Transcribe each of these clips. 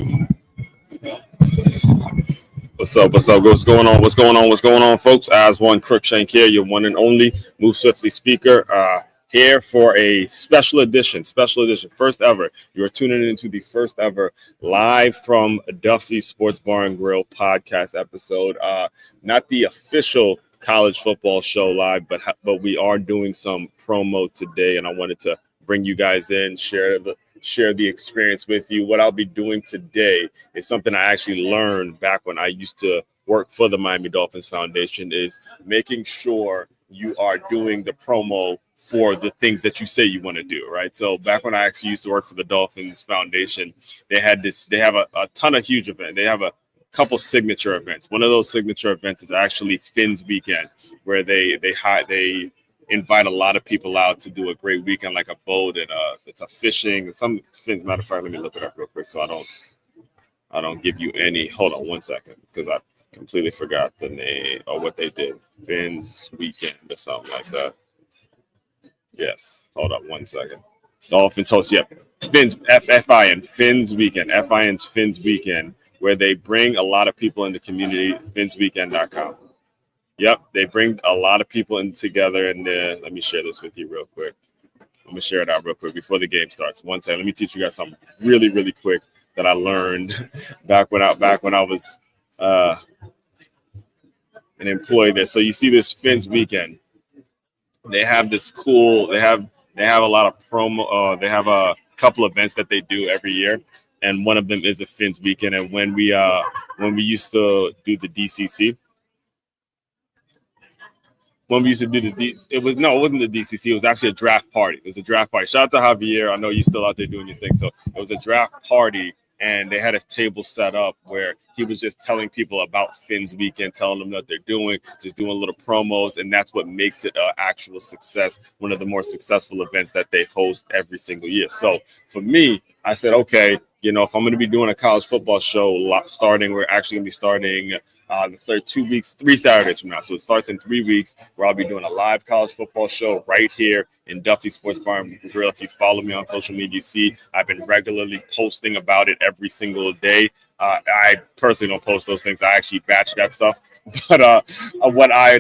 live. What's up? What's up? What's going on? What's going on? What's going on, folks? As one Crookshank here, your one and only Move Swiftly speaker, here for a special edition, first ever. You are tuning into the first ever live from Duffy Sports Bar and Grill podcast episode. Not the official college football show live, but we are doing some promo today, and I wanted to bring you guys in, share the experience with you. What I'll be doing today is something I actually learned back when I used to work for the Miami Dolphins Foundation, is making sure you are doing the promo for the things that you say you want to do, right? So back when I actually used to work for the Dolphins Foundation, they have a ton of huge events. They have a couple signature events. One of those signature events is actually Fins Weekend, where they invite a lot of people out to do a great weekend, like a boat and it's a fishing. Some Fins, matter of fact, let me look it up real quick so I don't give you any. Hold on one second, because I completely forgot the name or what they did. Fins Weekend or something like that. Yes, hold up one second. Dolphins host, yep. Fins, F-I-N, Fins Weekend, F-I-N's Fins Weekend, where they bring a lot of people in the community, finsweekend.com. Yep, they bring a lot of people in together, and let me share this with you real quick. I'm gonna share it out real quick before the game starts. One second, let me teach you guys something really, really quick that I learned back when I was an employee there. So you see this Fins Weekend. They have this cool. They have a lot of promo. They have a couple events that they do every year, and one of them is a Fins Weekend. And when we used to do the DCC. When we used to do it wasn't the DCC. It was actually a draft party. It was a draft party. Shout out to Javier. I know you're still out there doing your thing. So it was a draft party, and they had a table set up where he was just telling people about Fins Weekend, telling them what they're doing, just doing little promos, and that's what makes it an actual success. One of the more successful events that they host every single year. So for me, I said, okay, if I'm going to be doing a college football show we're actually going to be starting the 3 Saturdays from now. So it starts in 3 weeks, where I'll be doing a live college football show right here in Duffy Sports Bar and Grill. If you follow me on social media, you see I've been regularly posting about it every single day. I personally don't post those things. I actually batch that stuff. But what I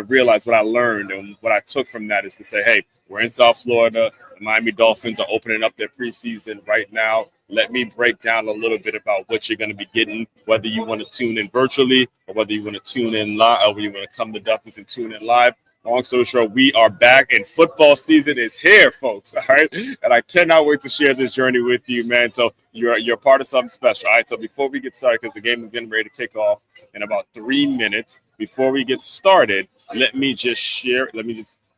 realized, what I learned, and what I took from that is to say, hey, we're in South Florida. The Miami Dolphins are opening up their preseason right now. Let me break down a little bit about what you're going to be getting, whether you want to tune in virtually or whether you want to tune in live, or whether you want to come to Dolphins and tune in live. Long story short, we are back, and football season is here, folks. All right, and I cannot wait to share this journey with you, man. So you're part of something special. All right, so before we get started, because the game is getting ready to kick off in about 3 minutes, before we get started, let me just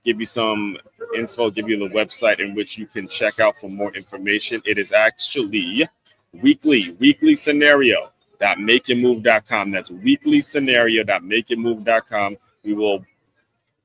give you some info, give you the website in which you can check out for more information. It is actually weeklyscenario.makeitmove.com. That's weeklyscenario.makeitmove.com. We will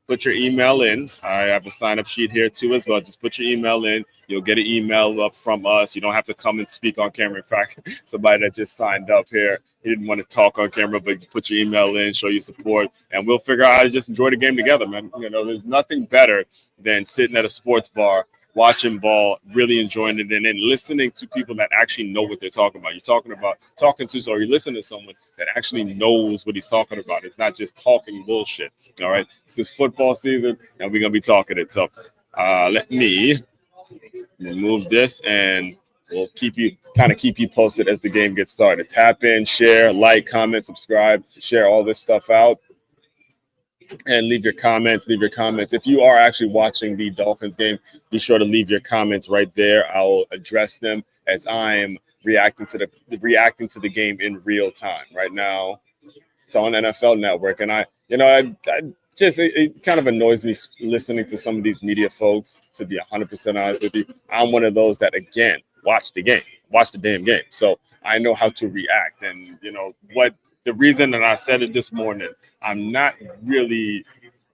put your email in. I have a sign-up sheet here too as well. Just put your email in. You'll get an email up from us. You don't have to come and speak on camera. In fact, somebody that just signed up here, he didn't want to talk on camera, but you put your email in, show your support, and we'll figure out how to just enjoy the game together, man. There's nothing better than sitting at a sports bar, watching ball, really enjoying it, and then listening to people that actually know what they're talking about. You're listening to someone that actually knows what he's talking about. It's not just talking bullshit. All right, this is football season, and we're gonna be talking it. So let me remove this, and we'll keep you posted as the game gets started. Tap in, share, like, comment, subscribe, share all this stuff out. And leave your comments. If you are actually watching the Dolphins game, be sure to leave your comments right there. I'll address them as I'm reacting to the game in real time. Right now, it's on NFL Network, and it kind of annoys me listening to some of these media folks, to be 100% honest with you. I'm one of those that, again, watch the damn game. So I know how to react. And the reason that I said it this morning, I'm not really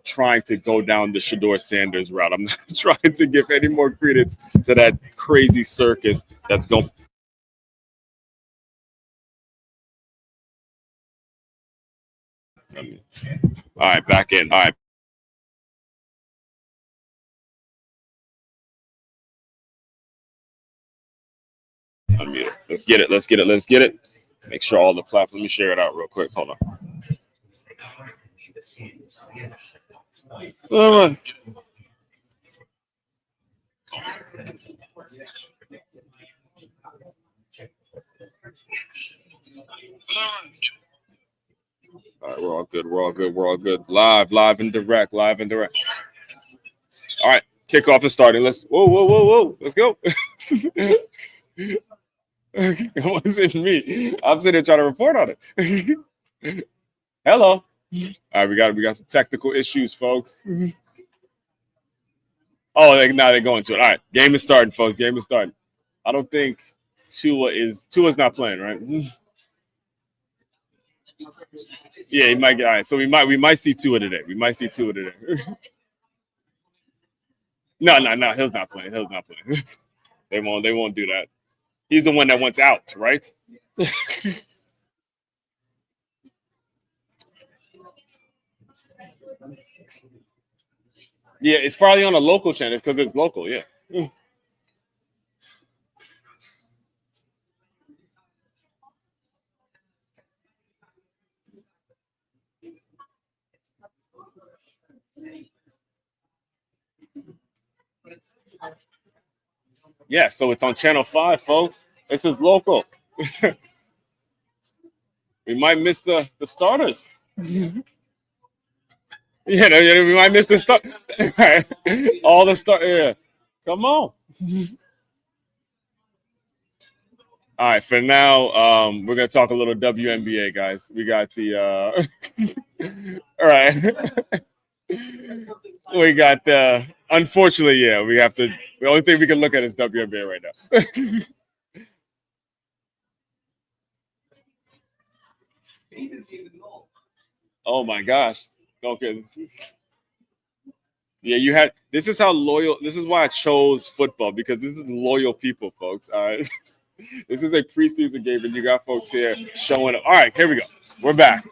trying to go down the Shedeur Sanders route. I'm not trying to give any more credence to that crazy circus that's going. All right, back in. All right. Unmute it. Let's get it. Let's get it. Let's get it. Make sure all the platforms. Let me share it out real quick. Hold on. All right, we're all good. We're all good. We're all good. Live and direct. Live and direct. All right, kickoff is starting. Let's. Whoa. Let's go. It wasn't me. I'm sitting there trying to report on it. Hello. All right, we got some technical issues, folks. Oh, now they're going to it. All right, game is starting, folks. Game is starting. I don't think Tua's not playing, right? Yeah, he might get. All right, so we might see Tua today. We might see Tua today. No. Hill's not playing. Hill's not playing. They won't do that. He's the one that wants out, right? Yeah, it's probably on a local channel because it's local. Yeah. Yeah, so it's on Channel 5, folks. This is local. We might miss the starters. Yeah, we might miss the start. All the start. Yeah, come on. All right, for now, we're gonna talk a little WNBA, guys. We got the. All right. We got the. Unfortunately, yeah, we have to. The only thing we can look at is WNBA right now. Oh my gosh. Okay. Yeah, you had. This is how loyal. This is why I chose football because this is loyal people, folks. All right. This is a preseason game, and you got folks here showing up. All right, here we go. We're back.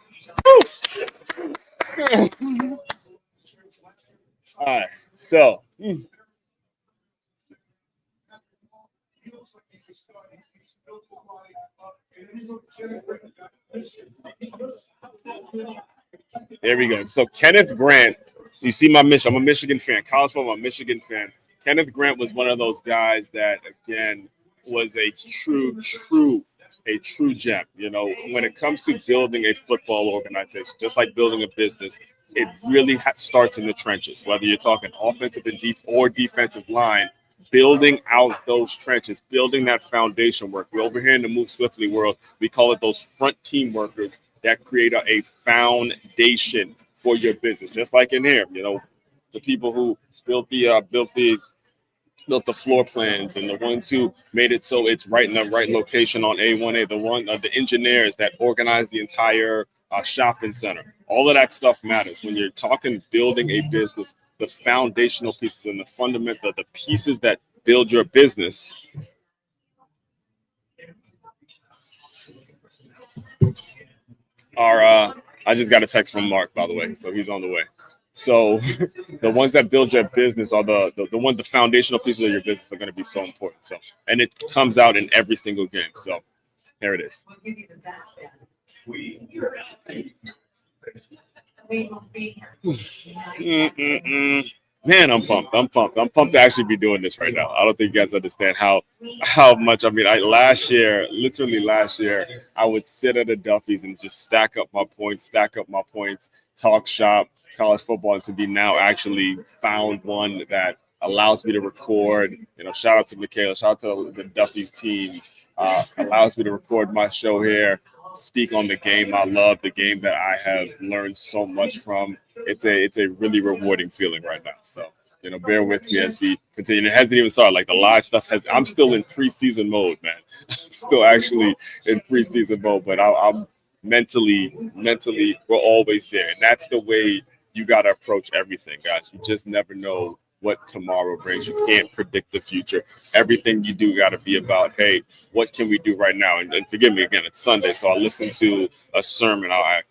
All right. So. There we go. So Kenneth Grant, you see my mission. I'm a Michigan fan. College football, I'm a Michigan fan. Kenneth Grant was one of those guys that, again, was a true gem. You know, when it comes to building a football organization, just like building a business, it really starts in the trenches. Whether you're talking offensive or defensive line, building out those trenches, building that foundation work. We're over here in the Move Swiftly world. We call it those front team workers that create a foundation for your business. Just like in here, you know, the people who built the floor plans and the ones who made it so it's right in the right location on A1A, the engineers that organize the entire shopping center. All of that stuff matters when you're talking building a business. The foundational pieces and the pieces that build your business are. I just got a text from Mark, by the way, so he's on the way. So the ones that build your business are the foundational pieces of your business are going to be so important. So, and it comes out in every single game. So here it is. Man, I'm pumped. I'm pumped to actually be doing this right now. I don't think you guys understand how much. I mean, literally last year, I would sit at a Duffy's and just stack up my points, talk shop, college football, and to be now actually found one that allows me to record. You know, shout out to Michaela, shout out to the Duffy's team. Allows me to record my show here, speak on the game I love, the game that I have learned so much from. It's a really rewarding feeling right now. So, you know, bear with me as we continue. It hasn't even started. Like the live stuff I'm still in preseason mode, man. I'm still actually in preseason mode, but I'm mentally, we're always there. And that's the way you got to approach everything, guys. You just never know what tomorrow brings. You can't predict the future. Everything you do got to be about, hey, what can we do right now? And forgive me again, it's Sunday, so I listened to a sermon. I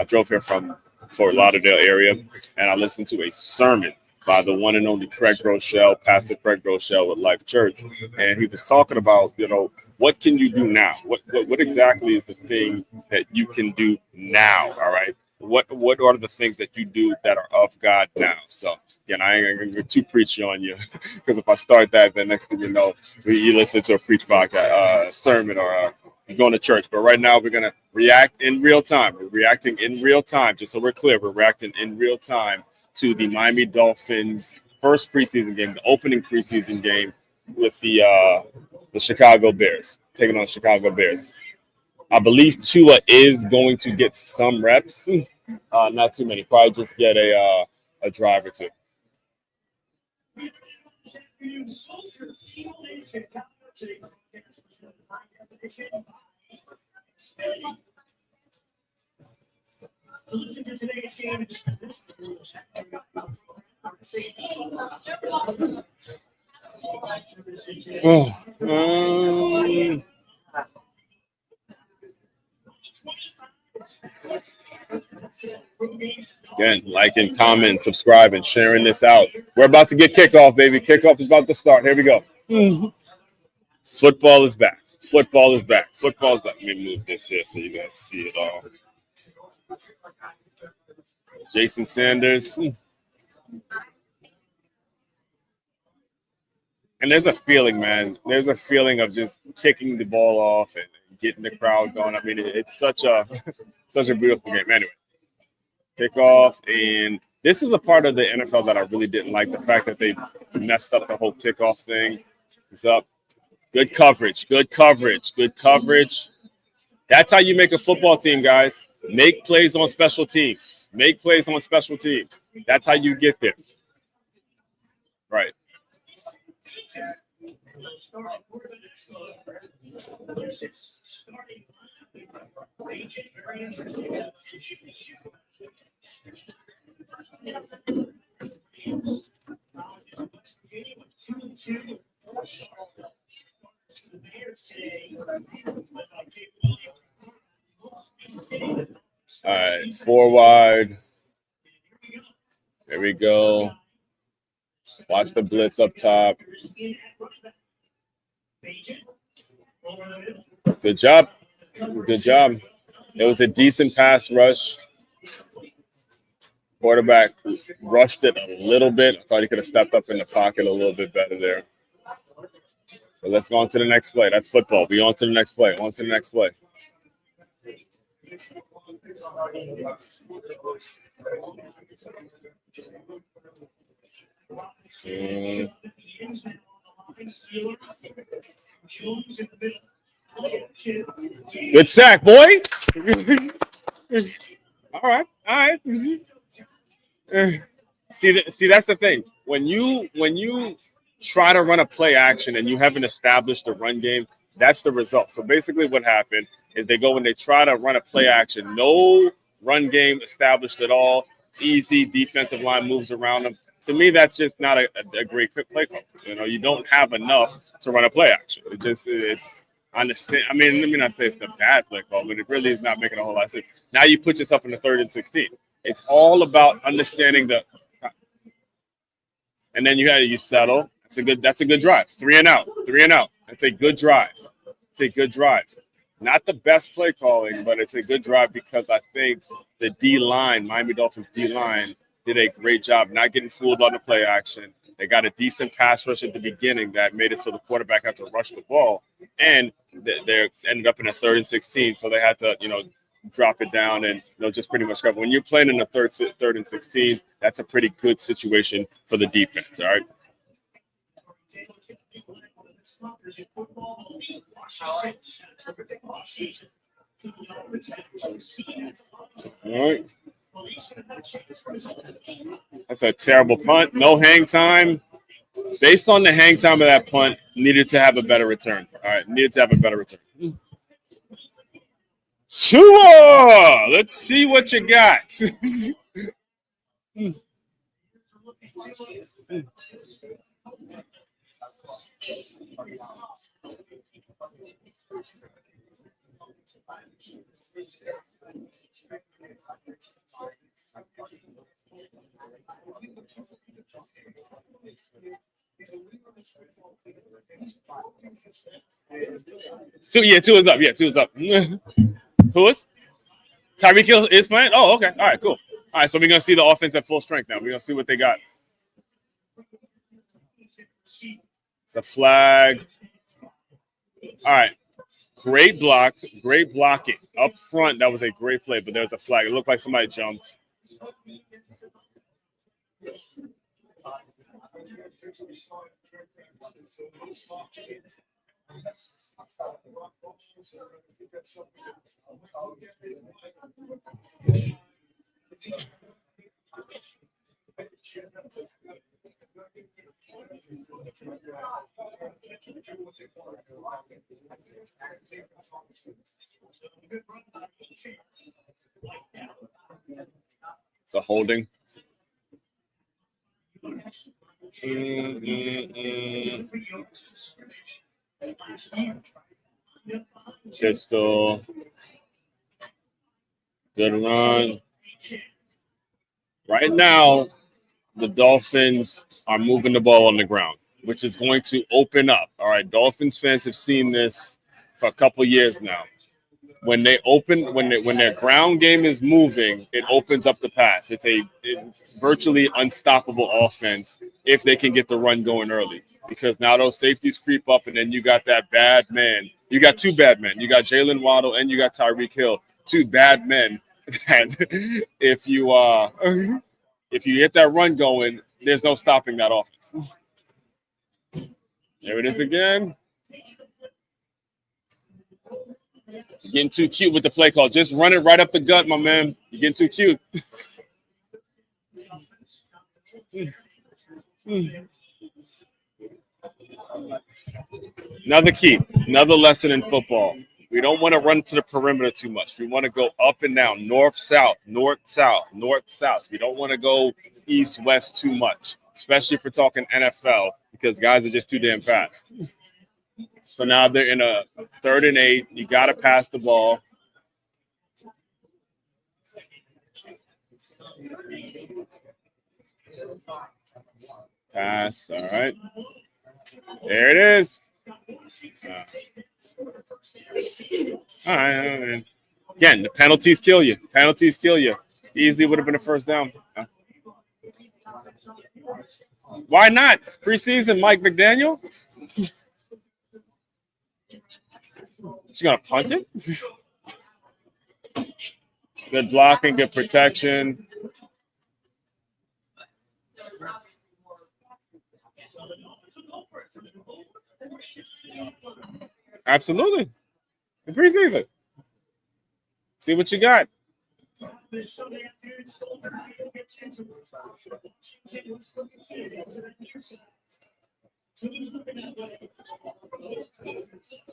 drove here from Fort Lauderdale area, and I listened to a sermon by the one and only Craig Rochelle, Pastor Craig Rochelle with Life Church. And he was talking about, what can you do now? What exactly is the thing that you can do now? All right. What are the things that you do that are of God now? So again, I ain't gonna get too preachy on you, because if I start that, then next thing you know, you listen to a preach podcast, sermon, or you're going to church. But right now, we're gonna react in real time. We're reacting in real time, just so we're clear. We're reacting in real time to the Miami Dolphins' first preseason game, the opening preseason game with the Chicago Bears, taking on the Chicago Bears. I believe Tua is going to get some reps, not too many. Probably just get a drive or two. Again, liking, comment, subscribing, sharing this out. We're about to get kickoff, baby. Kickoff is about to start. Here we go. Football is back. Football is back. Football is back. Let me move this here so you guys see it all. Jason Sanders. And there's a feeling, man. There's a feeling of just kicking the ball off and getting the crowd going. I mean, it's such a beautiful game. Anyway, kickoff, and this is a part of the NFL that I really didn't like. The fact that they messed up the whole kickoff thing. It's up. Good coverage. Good coverage. Good coverage. That's how you make a football team, guys. Make plays on special teams. Make plays on special teams. That's how you get there. Right. All right, 4 wide. There we go. Watch the blitz up top. Good job. Good job. It was a decent pass rush. Quarterback rushed it a little bit. I thought he could have stepped up in the pocket a little bit better there. But let's go on to the next play. That's football. Be on to the next play. On to the next play. Good sack, boy. All right. See, that's the thing. When you try to run a play action and you haven't established a run game, that's the result. So basically what happened is they go and they try to run a play action. No run game established at all. It's easy. Defensive line moves around them. To me, that's just not a great play call. You don't have enough to run a play action. It's understand. I mean, let me not say it's the bad play call, but it really is not making a whole lot of sense. Now you put yourself in the 3rd and 16. It's all about understanding and then you settle. That's a good drive. 3 and out. That's a good drive. It's a good drive. Not the best play calling, but it's a good drive because I think the D-line, Miami Dolphins D-line, did a great job not getting fooled on the play action. They got a decent pass rush at the beginning that made it so the quarterback had to rush the ball, and they ended up in a 3rd and 16, so they had to, drop it down and just pretty much cover. When you're playing in the 3rd and 16, that's a pretty good situation for the defense. All right. All right. That's a terrible punt. No hang time. Based on the hang time of that punt, needed to have a better return. All right, needed to have a better return. Tua! Let's see what you got. Two is up. Yeah, two is up. Who is? Tyreek Hill is playing? Oh, okay. All right, cool. All right, so we're going to see the offense at full strength now. We're going to see what they got. It's a flag. All right. Great block. Great blocking. Up front, that was a great play, but there's a flag. It looked like somebody jumped. It's a holding. Pistol. Good run. Right now, the Dolphins are moving the ball on the ground, which is going to open up. All right, Dolphins fans have seen this for a couple years now. When their ground game is moving, it opens up the pass. It's a virtually unstoppable offense if they can get the run going early. Because now those safeties creep up, and then you got that bad man. You got two bad men. You got Jalen Waddle and you got Tyreek Hill. Two bad men that if you get that run going, there's no stopping that offense. There it is again. You're getting too cute with the play call. Just run it right up the gut, my man. You're getting too cute. Another key, another lesson in football. We don't want to run to the perimeter too much. We want to go up and down, north, south, north, south, north, south. We don't want to go east, west too much, especially if we're talking NFL, because guys are just too damn fast. So now they're in a 3rd and 8. You got to pass the ball. Pass. All right. There it is. All right. Again, the penalties kill you. Penalties kill you. Easily would have been a first down. Why not? It's preseason, Mike McDaniel. She's going to punt it? Good blocking, good protection. Absolutely. The preseason. See what you got.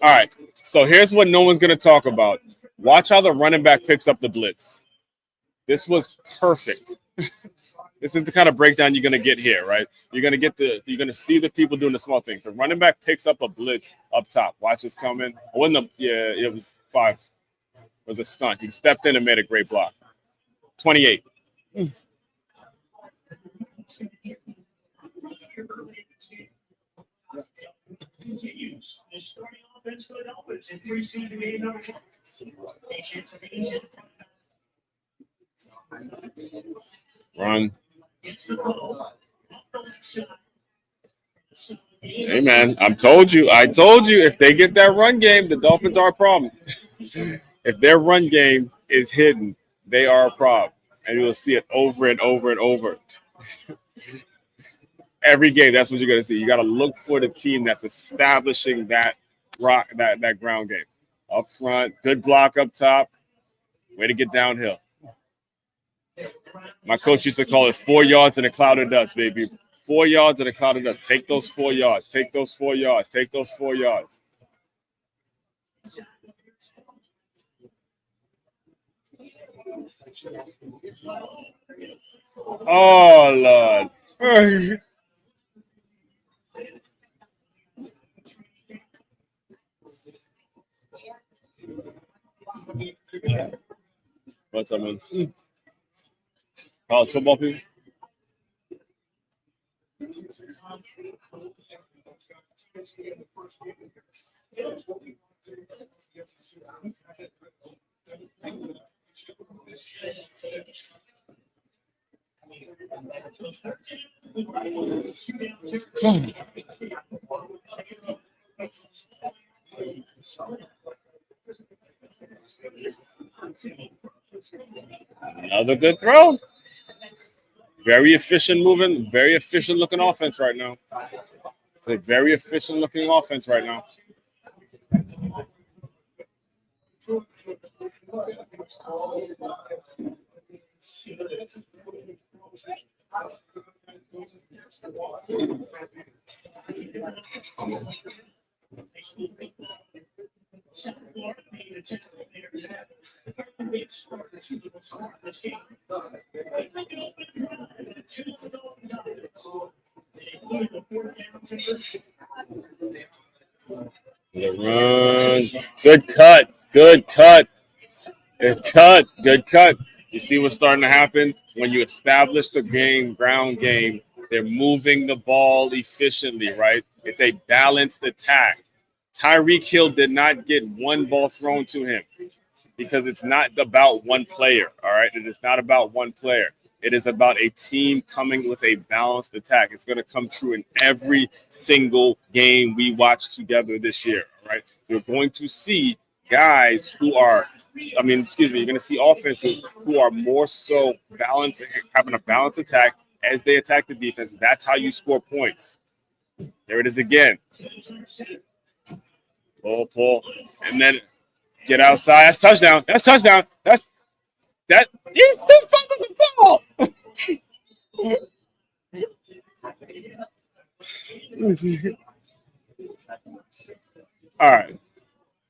All right. So here's what no one's going to talk about. Watch how the running back picks up the blitz. This was perfect. This is the kind of breakdown you're going to get here, right? You're going to see the people doing the small things. The running back picks up a blitz up top. Watch this coming. It was 5. It was a stunt. He stepped in and made a great block. 28. Run. Hey, man, I told you, if they get that run game, the Dolphins are a problem. If their run game is hidden, they are a problem. And you'll see it over and over and over. Every game, that's what you're going to see. You got to look for the team that's establishing that ground game. Up front, good block up top. Way to get downhill. My coach used to call it 4 yards in a cloud of dust, baby. 4 yards in a cloud of dust. Take those 4 yards. Take those 4 yards. Take those 4 yards. Oh, Lord. What's up, man? College football people? Another good throw. Very efficient moving, very efficient looking offense right now. It's a very efficient looking offense right now. The run. Good cut. Good cut. Good cut. Good cut. You see what's starting to happen? When you establish the ground game, they're moving the ball efficiently, right? It's a balanced attack. Tyreek Hill did not get one ball thrown to him because it's not about one player, all right? It is not about one player. It is about a team coming with a balanced attack. It's going to come true in every single game we watch together this year, all right? You're going to see guys who are, you're going to see offenses who are more so balanced, having a balanced attack as they attack the defense. That's how you score points. There it is again. Pull, and then get outside. That's touchdown. That's touchdown. He's still fumbled the ball. All right.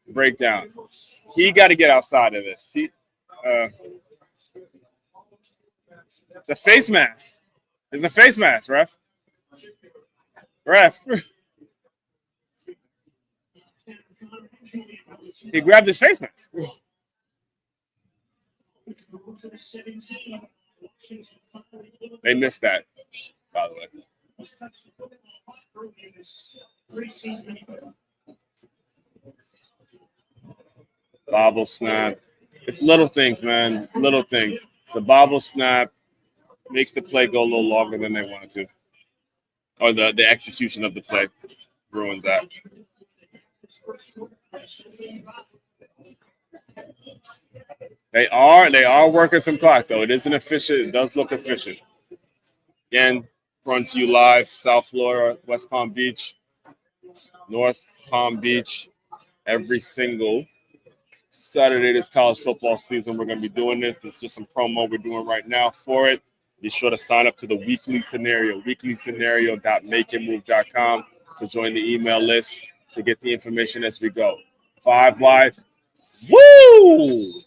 Breakdown. He got to get outside of this. It's a face mask. It's a face mask, ref. He grabbed his face mask. They missed that, by the way. Bobble snap. It's little things, man. Little things. The bobble snap makes the play go a little longer than they wanted to. Or the execution of the play ruins that. They are working some clock, though. It isn't efficient. It does look efficient. Again, run to you live, South Florida, West Palm Beach, North Palm Beach, every single Saturday this college football season. We're going to be doing this. This is just some promo we're doing right now for it. Be sure to sign up to the weekly scenario, weeklyscenario.makeitmove.com to join the email list to get the information as we go. 5 wide. Woo!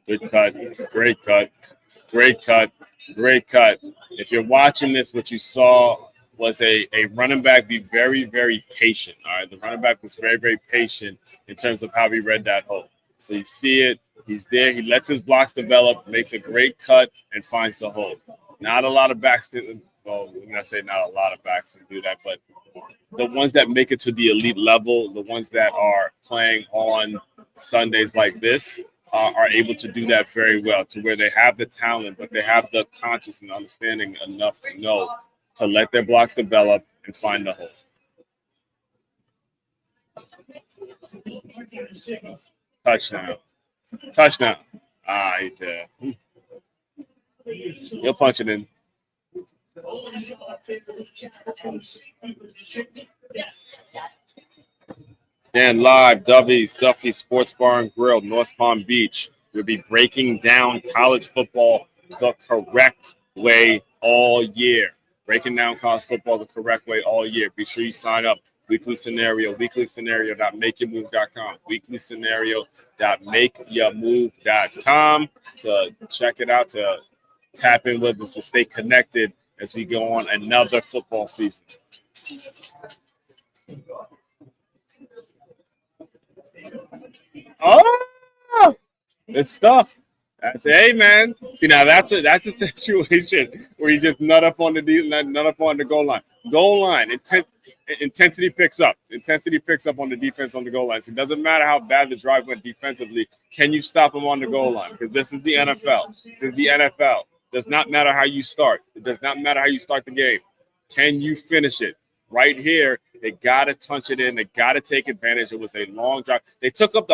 Good cut. Great cut. Great cut. Great cut. If you're watching this, what you saw was a running back be very, very patient. All right. The running back was very, very patient in terms of how he read that hole. So you see it. He's there. He lets his blocks develop, makes a great cut, and finds the hole. Not a lot of backs can, well, when I say not a lot of backs can do that, but the ones that make it to the elite level, the ones that are playing on Sundays like this, are able to do that very well, to where they have the talent, but they have the conscious and understanding enough to know to let their blocks develop and find the hole. Touchdown. Touchdown. He did. He'll punch it in. And live, Duffy Sports Bar and Grill, North Palm Beach. We'll be breaking down college football the correct way all year. Breaking down college football the correct way all year. Be sure you sign up weekly scenario.makeyourmove.com, weekly scenario.makeyourmove.com to check it out, to tap in with us, to stay connected as we go on another football season. Oh, it's tough. Hey man. See, now that's a situation where you just nut up on the goal line. Goal line intensity picks up. Intensity picks up on the defense on the goal line. So it doesn't matter how bad the drive went defensively. Can you stop them on the goal line? Because this is the NFL. This is the NFL. It does not matter how you start. It does not matter how you start the game. Can you finish it? Right here, they got to touch it in. They got to take advantage. It was a long drive. They took up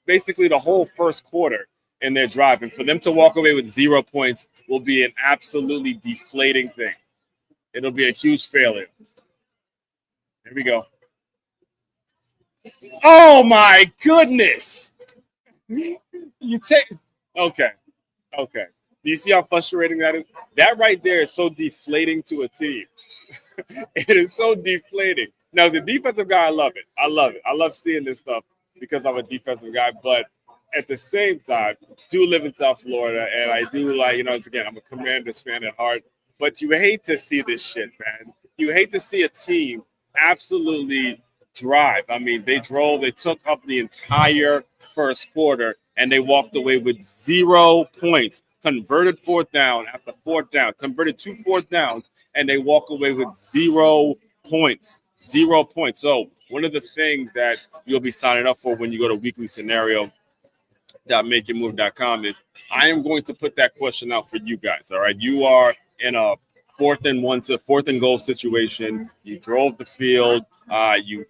basically the whole first quarter in their drive. And for them to walk away with 0 points will be an absolutely deflating thing. It'll be a huge failure. Here we go. Oh, my goodness. Okay. Do you see how frustrating that is? That right there is so deflating to a team. It is so deflating. Now, as a defensive guy, I love it. I love seeing this stuff because I'm a defensive guy. But at the same time, do live in South Florida, and I do again, I'm a Commanders fan at heart. But you hate to see this shit, man. You hate to see a team absolutely drive. I mean, they took up the entire first quarter, and they walked away with 0 points. Converted fourth down after fourth down, converted 2 fourth downs, and they walk away with 0 points. 0 points. So one of the things that you'll be signing up for when you go to weekly scenario.makeyourmove.com is I am going to put that question out for you guys. All right. You are in a fourth and goal situation. You drove the field. You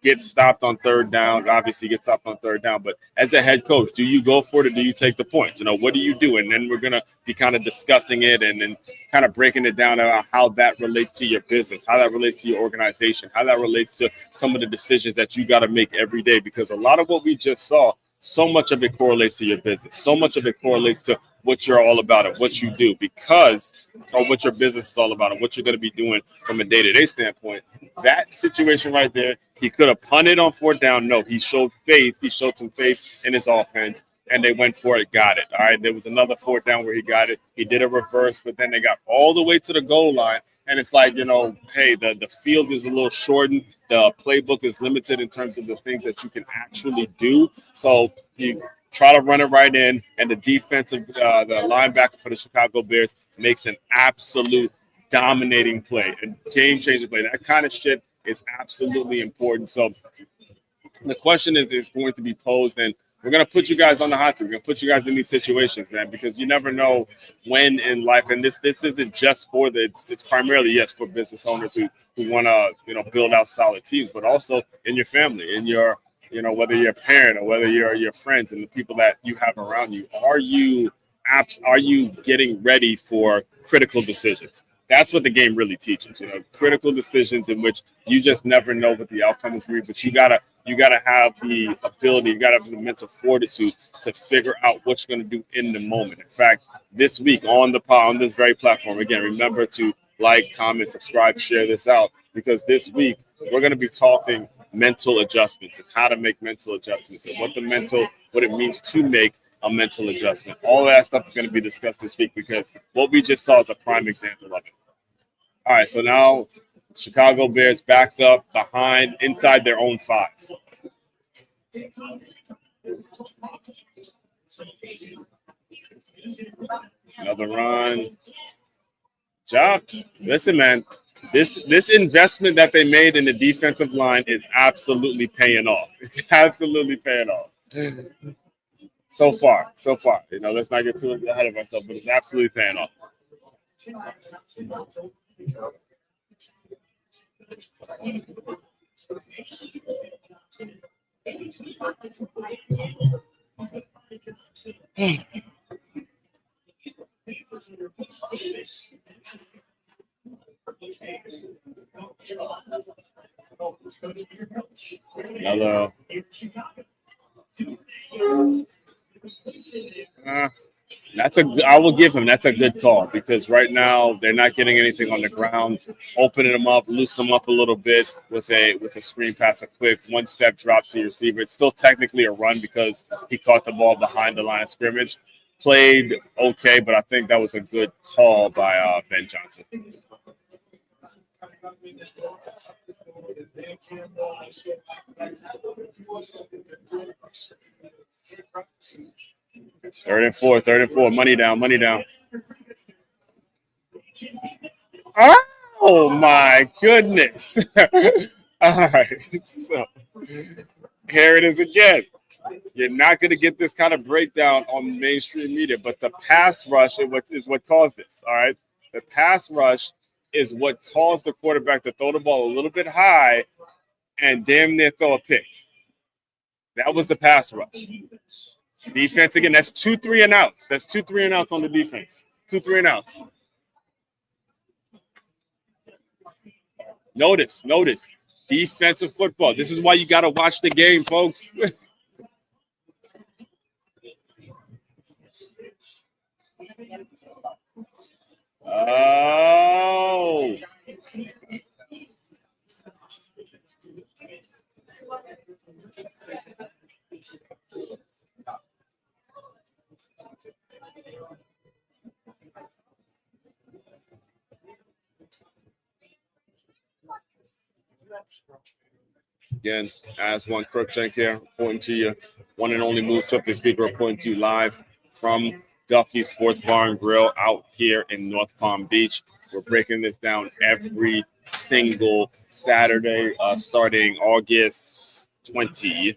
get stopped on third down. Obviously, get stopped on third down. But as a head coach, do you go for it or do you take the points? What do you do? And then we're going to be kind of discussing it and then kind of breaking it down about how that relates to your business, how that relates to your organization, how that relates to some of the decisions that you got to make every day. Because a lot of what we just saw, so much of it correlates to your business. So much of it correlates to what you're all about and what you do or what your business is all about and what you're going to be doing from a day-to-day standpoint. That situation right there, he could have punted on fourth down. No, he showed faith. He showed some faith in his offense, and they went for it, got it. All right, there was another fourth down where he got it. He did a reverse, but then they got all the way to the goal line. And it's like, hey, the field is a little shortened. The playbook is limited in terms of the things that you can actually do. So you try to run it right in, and the the linebacker for the Chicago Bears makes an absolute dominating play, a game-changing play. That kind of shit is absolutely important. So the question is going to be posed, and we're going to put you guys on the hot seat. We're going to put you guys in these situations, man, because you never know when in life. And this isn't just for it's primarily, yes, for business owners who want to, build out solid teams, but also in your family, in your, whether you're a parent or whether you're your friends and the people that you have around you. Are you getting ready for critical decisions? That's what the game really teaches, critical decisions in which you just never know what the outcome is going to be, but you gotta have the ability, you gotta have the mental fortitude to figure out what you're going to do in the moment. In fact, this week on this very platform, again, remember to like, comment, subscribe, share this out, because this week we're going to be talking mental adjustments and how to make mental adjustments and what it means to make a mental adjustment. All of that stuff is going to be discussed this week because what we just saw is a prime example of it. All right, so now Chicago Bears backed up behind inside their own 5. Another run. Job. Listen, man, this investment that they made in the defensive line is absolutely paying off. It's absolutely paying off. So far. Let's not get too ahead of ourselves, but it's absolutely paying off. Another. I will give him that's a good call because right now they're not getting anything on the ground. Opening them up, loosen them up a little bit with a screen pass, a quick one step drop to your receiver. It's still technically a run because he caught the ball behind the line of scrimmage. Played okay, but I think that was a good call by Ben Johnson. Third and four. Money down. Oh my goodness! All right, so here it is again. You're not going to get this kind of breakdown on mainstream media, but the pass rush is what caused this. All right, the pass rush is what caused the quarterback to throw the ball a little bit high and damn near throw a pick. That was the pass rush. Defense again. That's 2 3 and outs. That's 2 3 and outs on the defense. 2 3 and outs. Notice. Defensive football. This is why you got to watch the game, folks. Oh. Again, as one Crookshank here, reporting to you, one and only Move Swiftly speaker, reporting to you live from Duffy Sports Bar and Grill out here in North Palm Beach. We're breaking this down every single Saturday, starting August 20.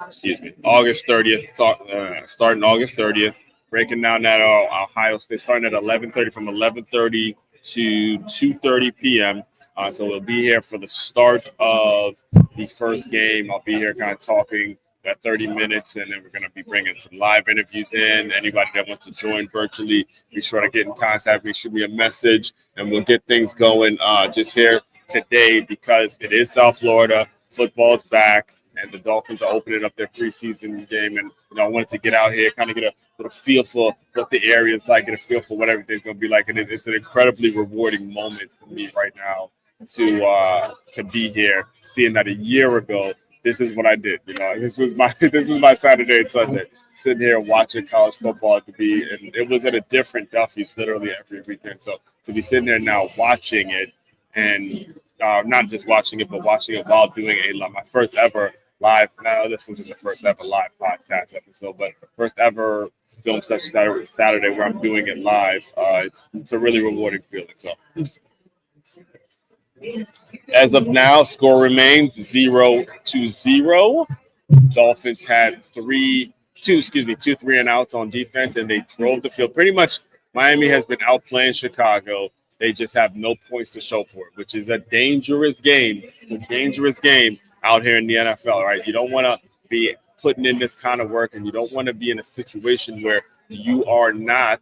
Excuse me, August 30th, starting August 30th. Breaking down that Ohio State, starting at 11:30 from 11:30 to 2:30 p.m. So we'll be here for the start of the first game. I'll be here kind of talking that 30 minutes, and then we're going to be bringing some live interviews in. Anybody that wants to join virtually, be sure to get in contact. Shoot me a message, and we'll get things going just here today because it is South Florida. Football's back. And the Dolphins are opening up their preseason game. And, I wanted to get out here, kind of get a little feel for what the area is like, get a feel for what everything's going to be like. And it's an incredibly rewarding moment for me right now to be here, seeing that a year ago, this is what I did. This is my Saturday and Sunday, sitting here watching college football and it was at a different Duffy's literally every weekend. So to be sitting there now watching it and not just watching it, but watching it while doing my first ever live. No, this isn't the first ever live podcast episode, but first ever film session Saturday where I'm doing it live. It's a really rewarding feeling. So as of now, score remains 0-0. Dolphins had 2 3 and outs on defense, and they drove the field. Pretty much Miami has been outplaying Chicago. They just have no points to show for it, which is a dangerous game out here in the NFL, right? You don't want to be putting in this kind of work, and you don't want to be in a situation where you are not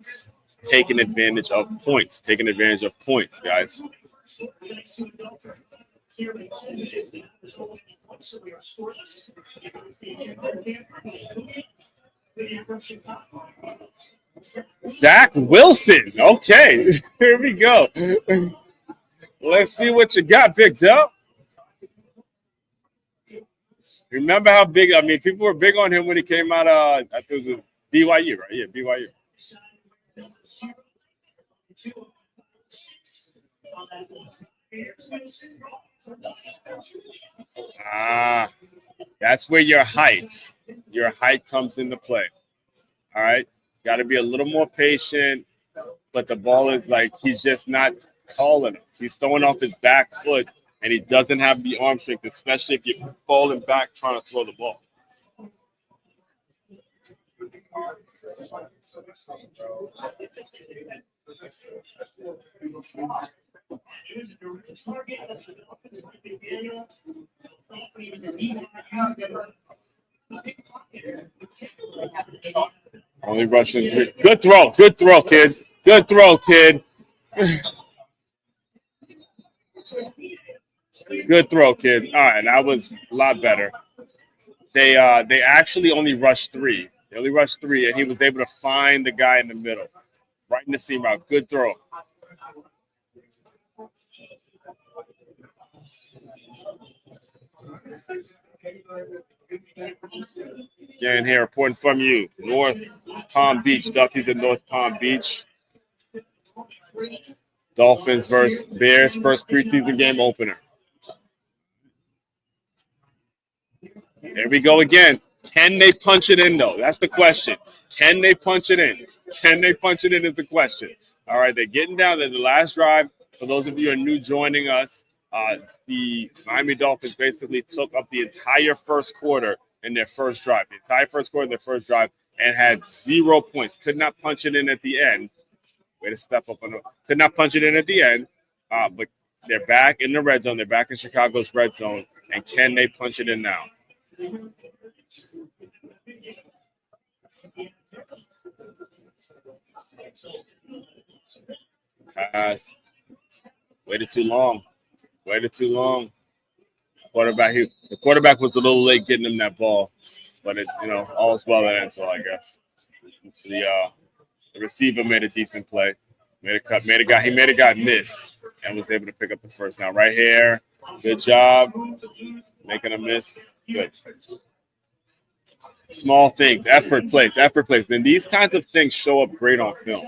taking advantage of points, guys. Zach Wilson. Okay, here we go. Let's see what you got, Big Toe. Remember how big? People were big on him when he came out. I think it was a BYU, right? Yeah, BYU. That's where your height comes into play. All right, got to be a little more patient, but the ball is he's just not tall enough. He's throwing off his back foot, and he doesn't have the arm strength, especially if you're falling back trying to throw the ball. Only rushing 3. Good throw, kid. Good throw, kid. Good throw, kid. All right, that was a lot better. They actually only rushed 3. They only rushed 3, and he was able to find the guy in the middle, right in the seam route. Good throw. Again, here reporting from you, North Palm Beach. Duffy's in North Palm Beach. Dolphins versus Bears, first preseason game opener. There we go again. Can they punch it in, though? That's the question. Can they punch it in? Can they punch it in is the question. All right, they're getting down to the last drive. For those of you who are new joining us, the Miami Dolphins basically took up the entire first quarter in their first drive. The entire first quarter in their first drive and had 0 points. Could not punch it in at the end. Way to step up. Could not punch it in at the end. But they're back in the red zone. They're back in Chicago's red zone. And can they punch it in now? Pass. Waited too long. Waited too long. The quarterback was a little late getting him that ball, but all's well that ends well, I guess. The receiver made a decent play, made a cut, he made a guy miss, and was able to pick up the first down right here. Good job, making a miss. Good. Small things, effort plays. Then these kinds of things show up great on film.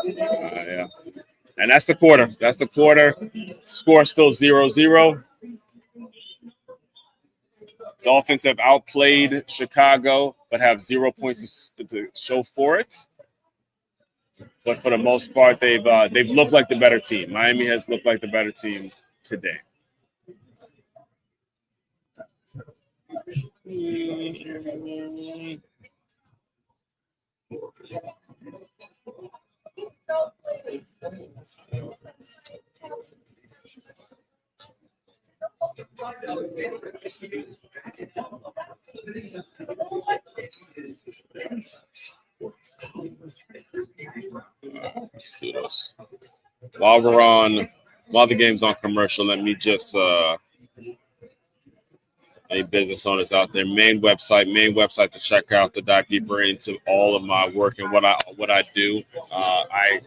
Yeah. And that's the quarter. Score still 0-0. Dolphins have outplayed Chicago, but have 0 points to show for it. But for the most part, they've looked like the better team. Miami has looked like the better team today. While the game's on commercial, let me just any business owners out there, main website to check out, to dive deeper into all of my work and what I do. I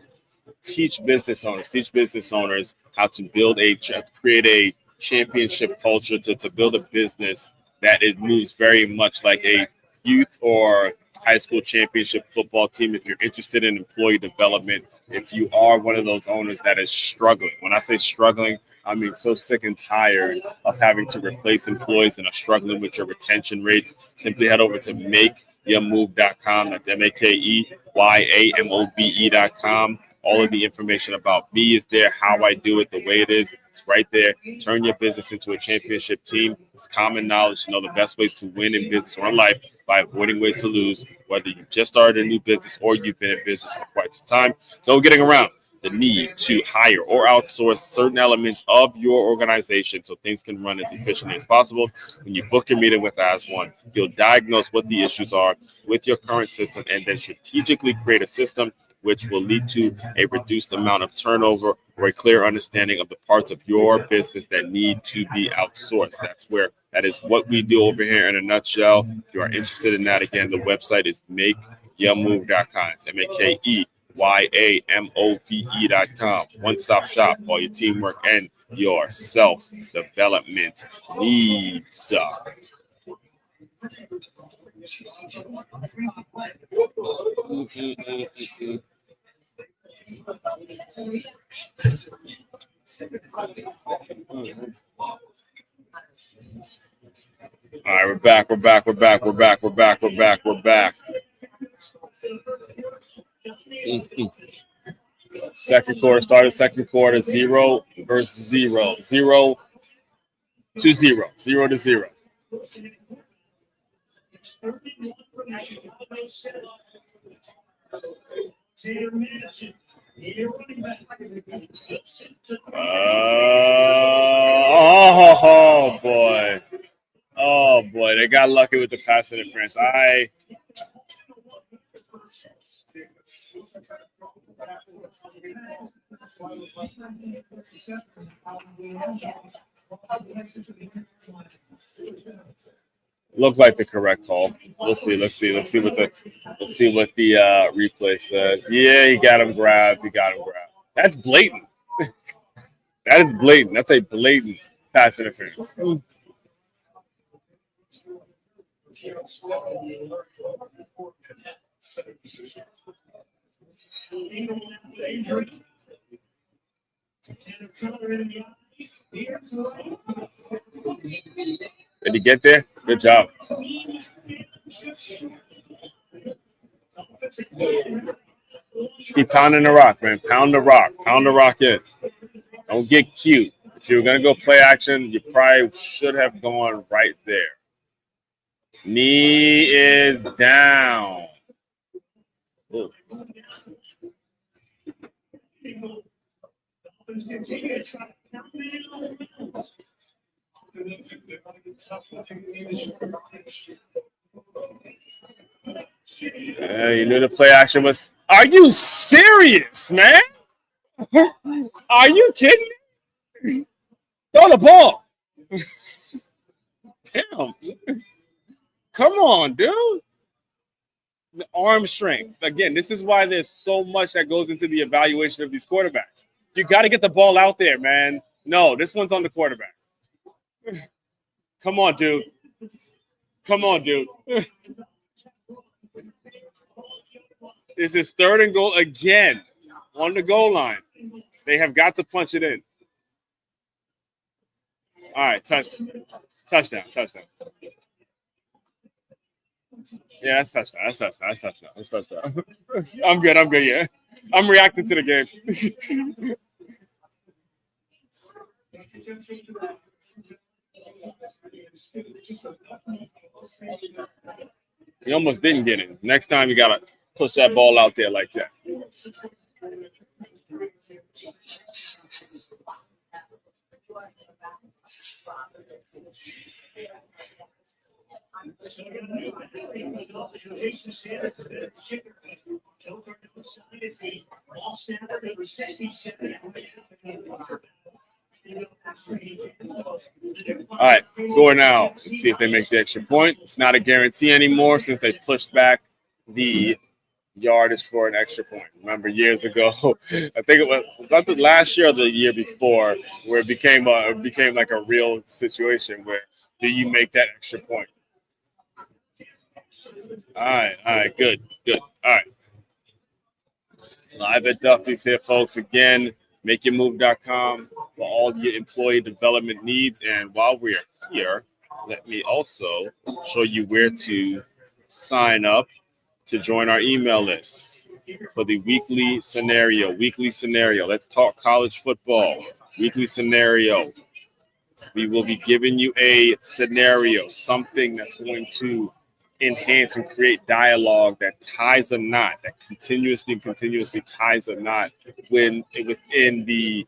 teach business owners how to create a championship culture, to build a business that it moves very much like a youth or high school championship football team. If you're interested in employee development, if you are one of those owners that is struggling, when I say struggling, I mean so sick and tired of having to replace employees and are struggling with your retention rates, simply head over to makeyamove.com. That's MAKEYAMOVE.com. All of the information about me is there, how I do it, the way it is. It's right there. Turn your business into a championship team. It's common knowledge to know the best ways to win in business or in life by avoiding ways to lose, whether you just started a new business or you've been in business for quite some time. So getting around the need to hire or outsource certain elements of your organization so things can run as efficiently as possible. When you book your meeting with AS1, you'll diagnose what the issues are with your current system and then strategically create a system which will lead to a reduced amount of turnover or a clear understanding of the parts of your business that need to be outsourced. That is what we do over here in a nutshell. If you are interested in that, again, the website is makeyamove.com. It's MAKEYAMOVE.com. One-stop shop for all your teamwork and your self-development needs. All right, we're back. Second quarter, 0 versus 0. 0 to 0. 0 to 0. Oh boy, they got lucky with the pass interference. Looked like the correct call. We'll see. Let's see what the replay says. Yeah, he got him grabbed. That's blatant. That is blatant. That's a blatant pass interference. Did he get there? Good job. Keep pounding the rock, man. Pound the rock. Pound the rock in. Don't get cute. If you were going to go play action, you probably should have gone right there. Knee is down. Ooh. You knew the play action was. Are you serious, man? Are you kidding me? Throw the ball. Damn. Come on, dude. The arm strength. Again, this is why there's so much that goes into the evaluation of these quarterbacks. You got to get the ball out there, man. No, this one's on the quarterback. Come on, dude. This is 3rd and goal again on the goal line. They have got to punch it in. All right, touchdown. Yeah, that's touchdown. I'm good, yeah. I'm reacting to the game. He almost didn't get it. Next time you got to push that ball out there like that. All right, score now. Let's see if they make the extra point. It's not a guarantee anymore since they pushed back the yardage for an extra point. Remember years ago, I think it was not the last year or the year before, where it became like a real situation where do you make that extra point? All right, good. All right. Live at Duffy's here, folks. Again, makeyourmove.com for all your employee development needs. And while we're here, let me also show you where to sign up to join our email list for the weekly scenario. Let's talk college football. Weekly scenario. We will be giving you a scenario, something that's going to enhance and create dialogue that ties a knot, that continuously ties a knot within the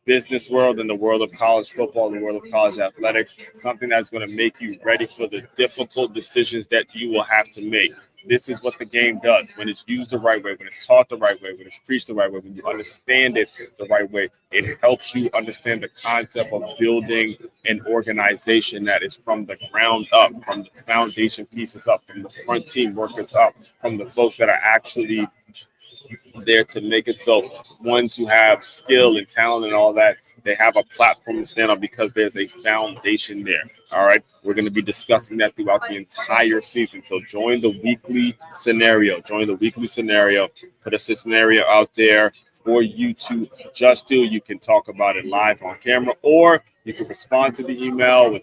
business world and the world of college football, the world of college athletics, something that's going to make you ready for the difficult decisions that you will have to make. This is what the game does. When it's used the right way, when it's taught the right way, when it's preached the right way, when you understand it the right way, it helps you understand the concept of building an organization that is from the ground up, from the foundation pieces up, from the front team workers up, from the folks that are actually there to make it so ones who have skill and talent and all that, they have a platform to stand on because there's a foundation there. All right. We're going to be discussing that throughout the entire season. So join the weekly scenario. Put a scenario out there for you to adjust to. You can talk about it live on camera, or you can respond to the email with,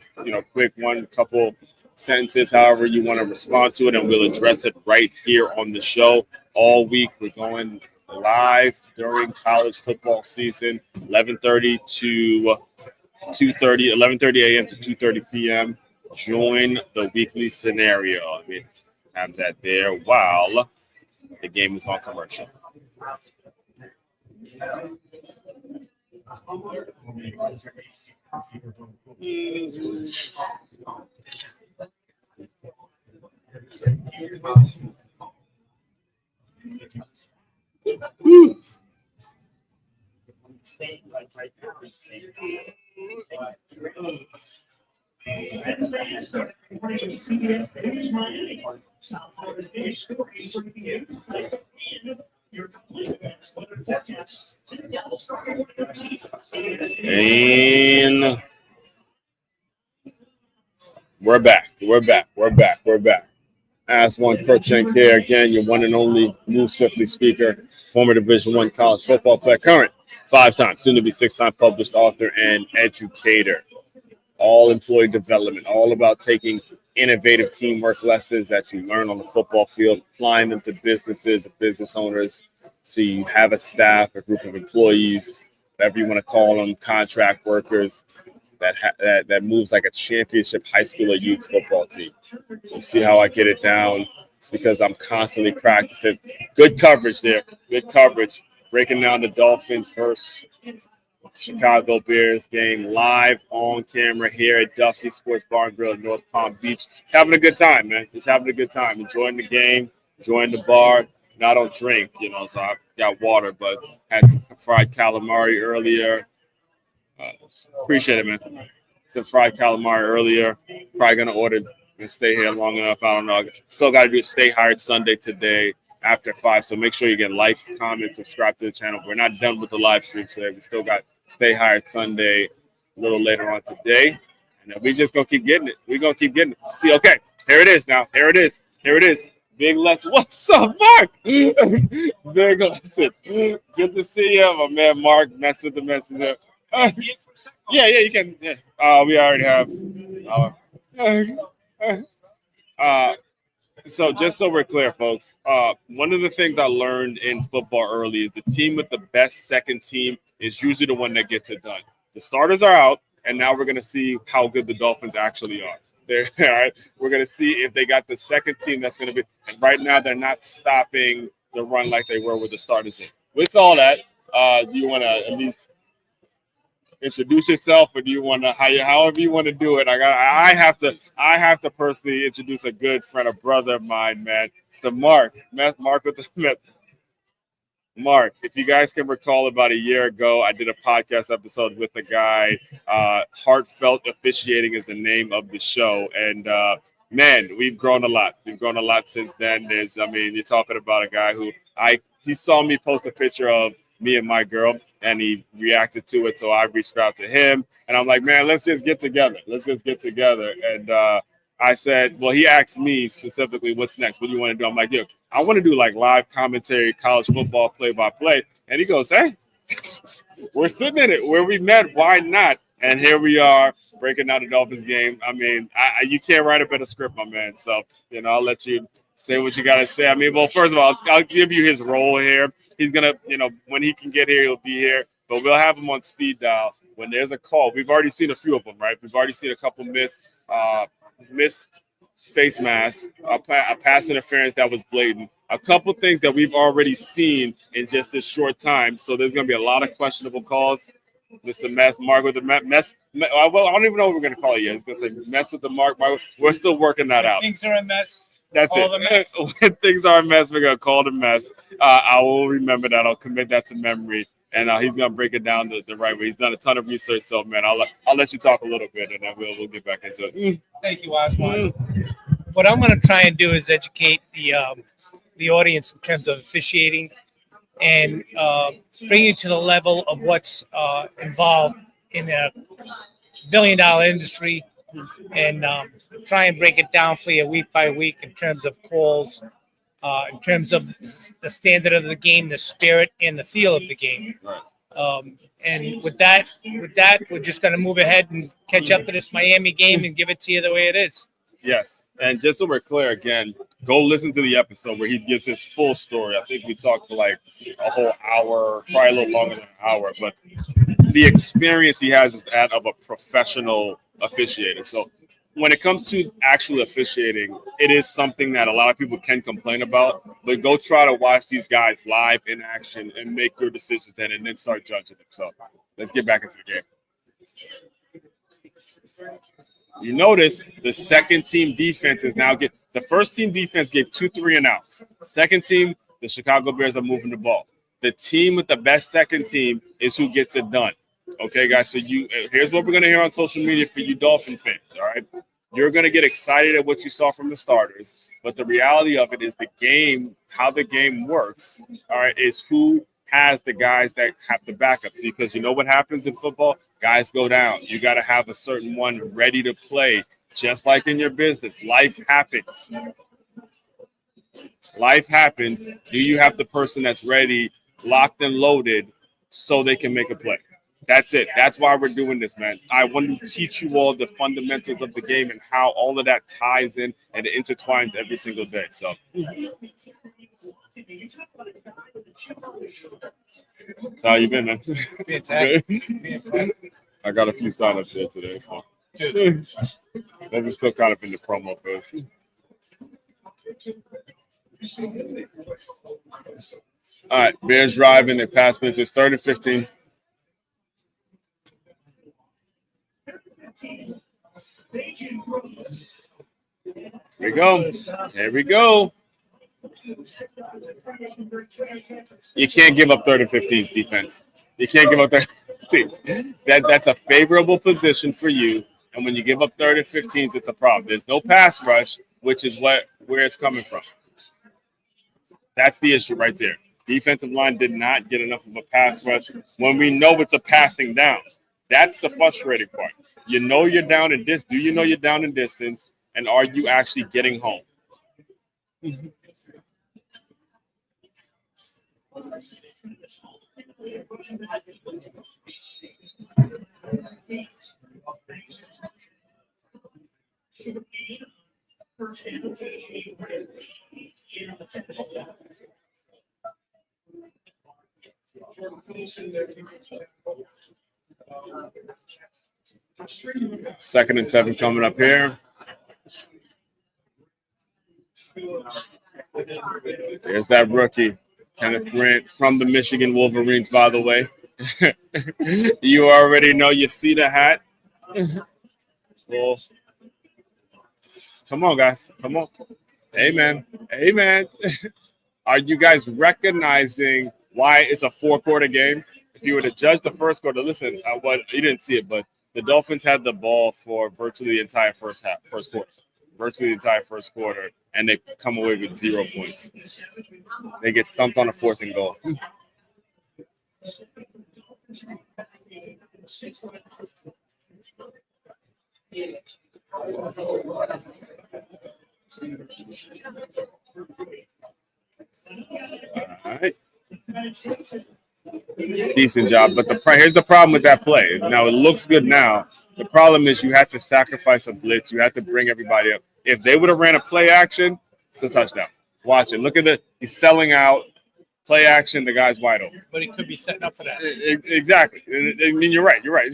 quick couple sentences, however you want to respond to it, and we'll address it right here on the show. All week, we're going live during college football season, 11:30 to 2:30, 11:30 a.m. to 2:30 p.m. Join the weekly scenario. Let me have that there while the game is on commercial. Whew. And we're back. As one Crookshank here again, your one and only Move Swiftly speaker, former Division I college football player, current 5-time, soon to be 6-time published author and educator. All employee development, all about taking innovative teamwork lessons that you learn on the football field, applying them to businesses, business owners. So you have a staff, a group of employees, whatever you want to call them, contract workers, that moves like a championship high school or youth football team. You see how I get it down? It's because I'm constantly practicing. Good coverage there. Good coverage. Breaking down the Dolphins versus Chicago Bears game live on camera here at Duffy Sports Bar and Grill in North Palm Beach. Just having a good time, man. Just having a good time. Enjoying the game, enjoying the bar. And I don't drink, so I got water, but had some fried calamari earlier. Appreciate it, man. Some fried calamari earlier. Probably going to order and stay here long enough. I don't know. Still got to do a Stay Hired Sunday today after 5. So make sure you get like, comment, subscribe to the channel. We're not done with the live stream today. We still got Stay Hired Sunday a little later on today. And we just going to keep getting it. We're going to keep getting it. See, okay, here it is now. Here it is. Big lesson. What's up, Mark? Big lesson. Good to see you, my man Mark. Mess with the messenger. Yeah, you can. Yeah. We already have. So just so we're clear, folks, one of the things I learned in football early is the team with the best second team is usually the one that gets it done. The starters are out, and now we're going to see how good the Dolphins actually are. All right, we're going to see if they got the second team that's going to be. And right now, they're not stopping the run like they were with the starters in. With all that, do you want to at least introduce yourself, or do you want to however you want to do it? I have to personally introduce a good friend, a brother of mine, man. It's the Mark with the Meth. Mark, if you guys can recall, about a year ago, I did a podcast episode with a guy. Heartfelt Officiating is the name of the show, and man, we've grown a lot. We've grown a lot since then. You're talking about a guy who he saw me post a picture of me and my girl, and he reacted to it. So I reached out to him, and I'm like, man, let's just get together. And I said, well, he asked me specifically, what's next? What do you want to do? I'm like, yo, I want to do like live commentary, college football play-by-play. And he goes, hey, we're sitting in it where we met. Why not? And here we are breaking down the Dolphins game. You can't write a better script, my man. So, I'll let you say what you got to say. Well, first of all, I'll give you his role here. He's going to, when he can get here, he'll be here. But we'll have him on speed dial when there's a call. We've already seen a few of them, right? We've already seen a couple missed face masks, a pass interference that was blatant, a couple things that we've already seen in just this short time. So there's going to be a lot of questionable calls. Mr. Mark with the mess. I don't even know what we're going to call it yet. It's going to say mess with the Mark. We're still working that out. Things are a mess. That's it. When things are a mess, we're going to call it a mess. I will remember that. I'll commit that to memory. And he's going to break it down the right way. He's done a ton of research. So, man, I'll let you talk a little bit, and then we'll get back into it. Thank you, Oswald. What I'm going to try and do is educate the audience in terms of officiating and bring you to the level of what's involved in a billion-dollar industry, and try and break it down for you week by week in terms of calls, in terms of the standard of the game, the spirit, and the feel of the game. Right. And with that, we're just going to move ahead and catch up to this Miami game and give it to you the way it is. Yes. And just so we're clear, again, go listen to the episode where he gives his full story. I think we talked for like a whole hour, probably a little longer than an hour. But the experience he has is that of a professional officiator. So when it comes to actual officiating, it is something that a lot of people can complain about. But go try to watch these guys live in action and make your decisions then, and then start judging them. So let's get back into the game. You notice the second team defense is now the first team defense gave 2 3 and outs. Second team, the Chicago Bears are moving the ball. The team with the best second team is who gets it done. Okay, guys. So here's what we're gonna hear on social media for you Dolphin fans. All right, you're gonna get excited at what you saw from the starters, but the reality of it is the game, how the game works. All right, is who has the guys that have the backups, because you know what happens in football? Guys go down. You got to have a certain one ready to play, just like in your business. Life happens. Life happens. Do you have the person that's ready, locked and loaded, so they can make a play? That's it. That's why we're doing this, man. I want to teach you all the fundamentals of the game and how all of that ties in and it intertwines every single day. So. So how you been, man? Fantastic. Fantastic. I got a few signups there today, so but we're still kind of in the promo phase. All right, Bears driving. They pass Memphis 3rd and 15. Here we go. Here we go. You can't give up 3rd and 15s defense. You can't give up 3rd and 15s. That's a favorable position for you. And when you give up 3rd and 15s, it's a problem. There's no pass rush, which is where it's coming from. That's the issue right there. Defensive line did not get enough of a pass rush when we know it's a passing down. That's the frustrating part. You know you're down in this. Do you know you're down in distance? And are you actually getting home? Second and 7 coming up here. There's that rookie, Kenneth Grant from the Michigan Wolverines, by the way. You already know, you see the hat. Well, come on, guys. Come on. Amen. Amen. Are you guys recognizing why it's a 4-quarter game? If you were to judge the first quarter, listen, you didn't see it, but the Dolphins had the ball for virtually the entire first quarter. Virtually the entire first quarter, and they come away with 0 points. They get stumped on a 4th and goal. All right. Decent job, but here's the problem with that play. Now, it looks good now. The problem is you had to sacrifice a blitz. You had to bring everybody up. If they would have ran a play action, it's a touchdown. Watch it. Look at he's selling out. Play action, the guy's wide open. But he could be setting up for that. Exactly. I mean, you're right. You're right.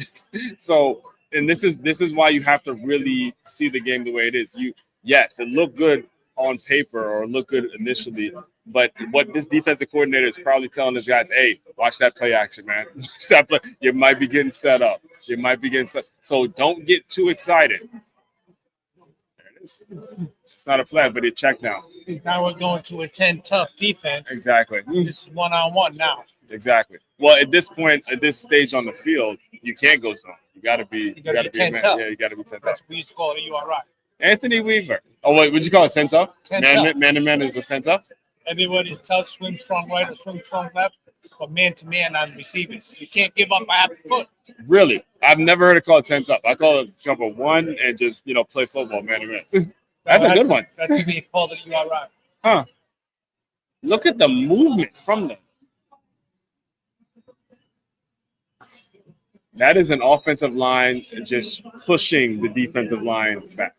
So, and this is why you have to really see the game the way it is. Yes, it looked good on paper or looked good initially, but what this defensive coordinator is probably telling his guys, hey, watch that play action, man. Watch that play. You might be getting set up. You might be getting set. So don't get too excited. There it is. It's not a play, but it checked down. Now we're going to a 10 tough defense. Exactly. This is one-on-one now. Exactly. Well, at this point, at this stage on the field, you can't go zone. You got to be 10 tough. Yeah, you got to be 10 tough. That's what we used to call it a URI. Anthony Weaver. Oh, wait, what'd you call it? 10 tough? 10 tough. Man to man was 10 tough? Everybody's tough, swim strong right or swim strong left, but man-to-man on receivers. You can't give up a half a foot. Really? I've never heard it called 10 tough. I call it number 1 and just, play football man to man. That's a good one. That's what we call it a URI. Huh. Look at the movement from them. That is an offensive line just pushing the defensive line back.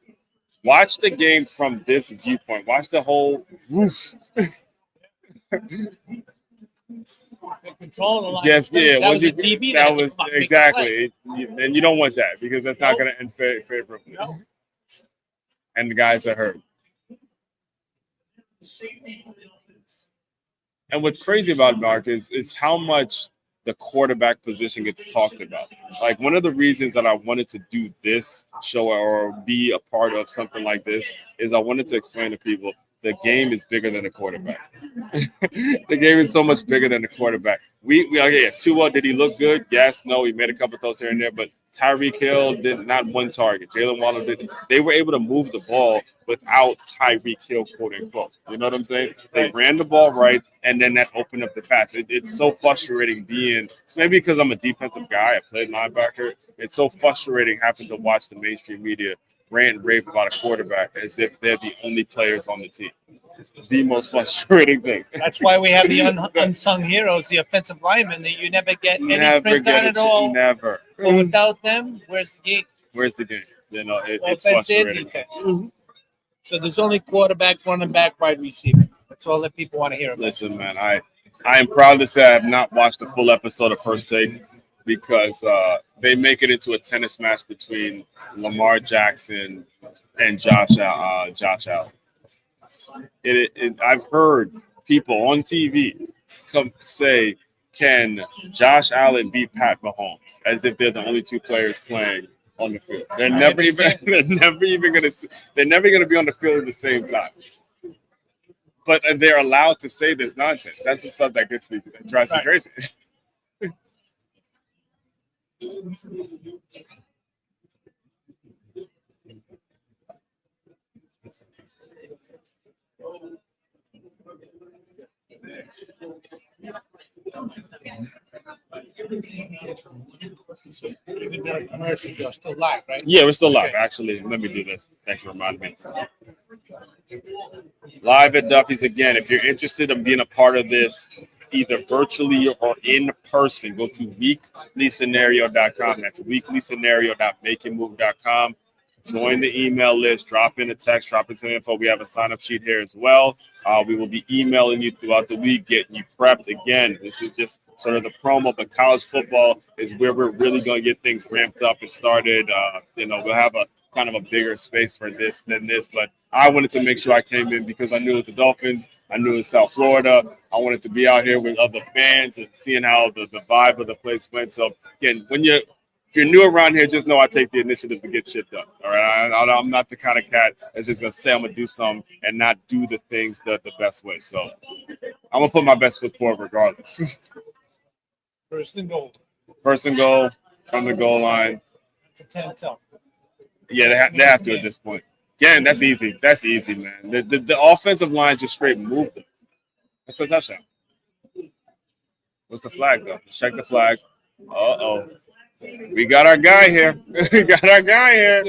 Watch the game from this viewpoint. Watch the whole roof. Control the line. Yes, yeah. That was a DB. That was exactly. And you don't want that because that's not going to end favorably. No. And the guys are hurt. And what's crazy about it, Mark, is how much the quarterback position gets talked about. Like, one of the reasons that I wanted to do this show or be a part of something like this is I wanted to explain to people the game is bigger than the quarterback. The game is so much bigger than the quarterback. Okay, Tua, did he look good? Yes, no, he made a couple of throws here and there, but Tyreek Hill did not one target. Jalen Waddle did. They were able to move the ball without Tyreek Hill, quote unquote. You know what I'm saying? They ran the ball right, and then that opened up the pass. It's so frustrating being, maybe because I'm a defensive guy, I played linebacker. It's so frustrating having to watch the mainstream media rant and rave about a quarterback as if they're the only players on the team. The most frustrating thing. That's why we have the unsung heroes, the offensive linemen, that you never get any print on at all. Never. But without them, where's the game? Where's the game? You know, it's Offense and frustrating. defense. So there's only quarterback, running back, wide receiver. That's all that people want to hear about. Listen, man, I am proud to say I have not watched the full episode of First Take because they make it into a tennis match between Lamar Jackson and Josh Allen. I've heard people on TV come say, "Can Josh Allen beat Pat Mahomes?" As if they're the only two players playing on the field. They're never gonna be on the field at the same time. But they're allowed to say this nonsense. That's the stuff that drives me crazy. So even the commercials are still live, right? Yeah, we're still live. Actually, let me do this. Thanks for reminding me. Live at Duffy's again. If you're interested in being a part of this, either virtually or in person, go to weeklyscenario.com. That's weeklyscenario.makeitmove.com. Join the email list. Drop in a text. Drop in some info. We have a sign-up sheet here as well. We will be emailing you throughout the week, getting you prepped. Again, this is just sort of the promo, but college football is where we're really going to get things ramped up and started. We'll have a kind of a bigger space for this than this, but I wanted to make sure I came in because I knew it was the Dolphins. I knew it was South Florida. I wanted to be out here with other fans and seeing how the vibe of the place went. So, again, if you're new around here, just know I take the initiative to get shit done. All right, I'm not the kind of cat that's just gonna say I'm gonna do something and not do the things the best way. So I'm gonna put my best foot forward regardless. First and goal. First and goal from the goal line. It's a 10-10. Yeah, they have to at this point. Again, that's easy. That's easy, man. The offensive line just straight moved them. That's a touchdown. What's the flag though? Let's check the flag. Uh-oh. We got our guy here. We got our guy here.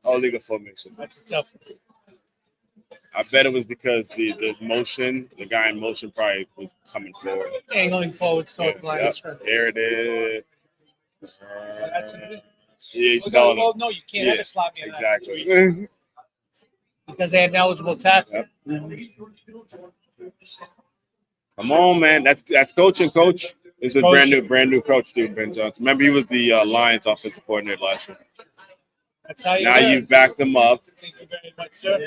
Legal formation. That's a tough one. I bet it was because the guy in motion probably was coming forward. Angling forward, so it's line. There it is. That's it. Yeah, he's telling him. No, you can't have a slap me in exactly. that situation. Because they had an eligible tackle. Yep. Come on, man. That's coaching, coach. This is a brand new coach, dude, Ben Johnson. Remember, he was the Lions offensive coordinator last year. That's how you now do. You've backed him up. Thank you very much, sir.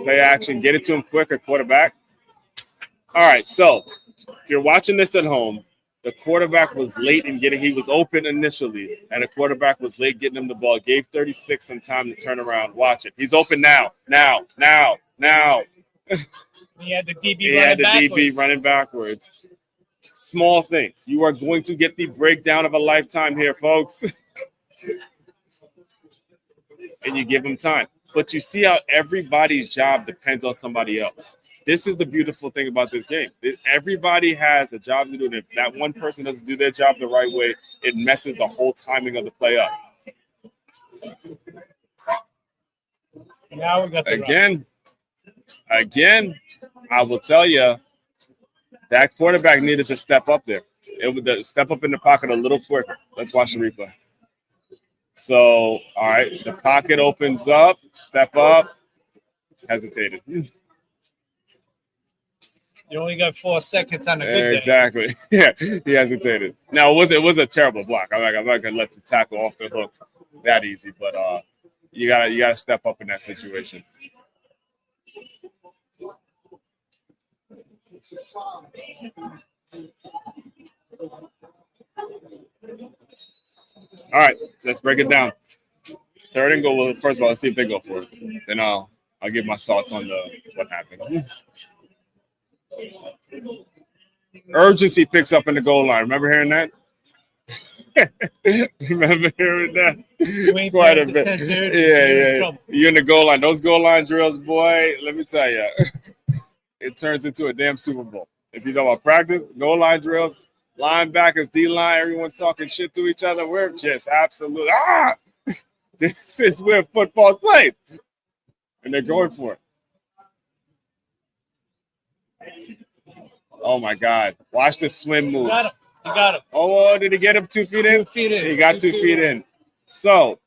Play action. Get it to him quicker, quarterback. All right, so if you're watching this at home, the quarterback was late in getting – he was open initially, and the quarterback was late getting him the ball. Gave 36 some time to turn around. Watch it. He's open now. He had the DB running backwards. Small things. You are going to get the breakdown of a lifetime here, folks. And you give them time. But you see how everybody's job depends on somebody else. This is the beautiful thing about this game. Everybody has a job to do. And if that one person doesn't do their job the right way, it messes the whole timing of the play up. Now we got the Again, I will tell you, that quarterback needed to step up there. It would step up in the pocket a little quicker. Let's watch the replay. So, all right, the pocket opens up, step up, hesitated. You only got 4 seconds on a good day. Exactly. Yeah, he hesitated. Now, it was a terrible block. I'm not gonna let the tackle off the hook that easy, but you gotta step up in that situation. All right, Let's break it down. Third and goal. Well, first of all, let's see if they go for it. Then I'll give my thoughts on what happened. Urgency picks up in the goal line. Remember hearing that? Remember hearing that? Quite a bit. Yeah. You're in the goal line. Those goal line drills, boy, let me tell you, it turns into a damn Super Bowl. If you're talking about practice, goal line drills, linebackers, D-line, everyone's talking shit to each other. We're just absolute. This is where football's played. And they're going for it. Oh, my God. Watch the swim move. You got him. Oh, did he get him 2 feet in? 2 feet in. He got 2 feet in. So,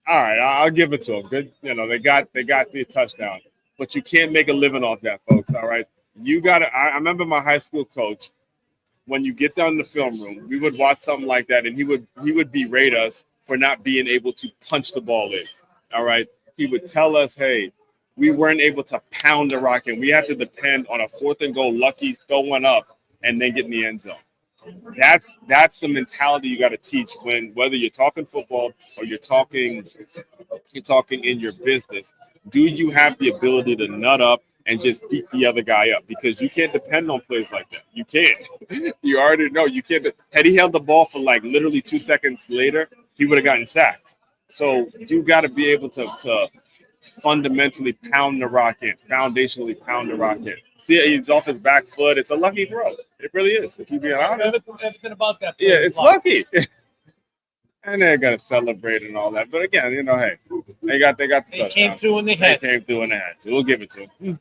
all right, I'll give it to him. Good, they got the touchdown, but you can't make a living off that, folks. All right, you got to. I remember my high school coach. When you get down in the film room, we would watch something like that, and he would berate us for not being able to punch the ball in. All right, he would tell us, hey, we weren't able to pound the rock in. We had to depend on a 4th and goal, lucky, throw one up, and then get in the end zone. That's the mentality you got to teach whether you're talking football or you're talking in your business. Do you have the ability to nut up and just beat the other guy up? Because you can't depend on plays like that. You can't. You already know you can't. Had he held the ball for like literally 2 seconds later, he would have gotten sacked. So you got to be able to fundamentally pound the rock in, foundationally pound the rock in. See, he's off his back foot. It's a lucky throw. It really is. If you being honest, everything about that. Yeah, it's lucky. And they're gonna celebrate and all that. But again, hey, they got the touchdown. They came through when they had to. We'll give it to them.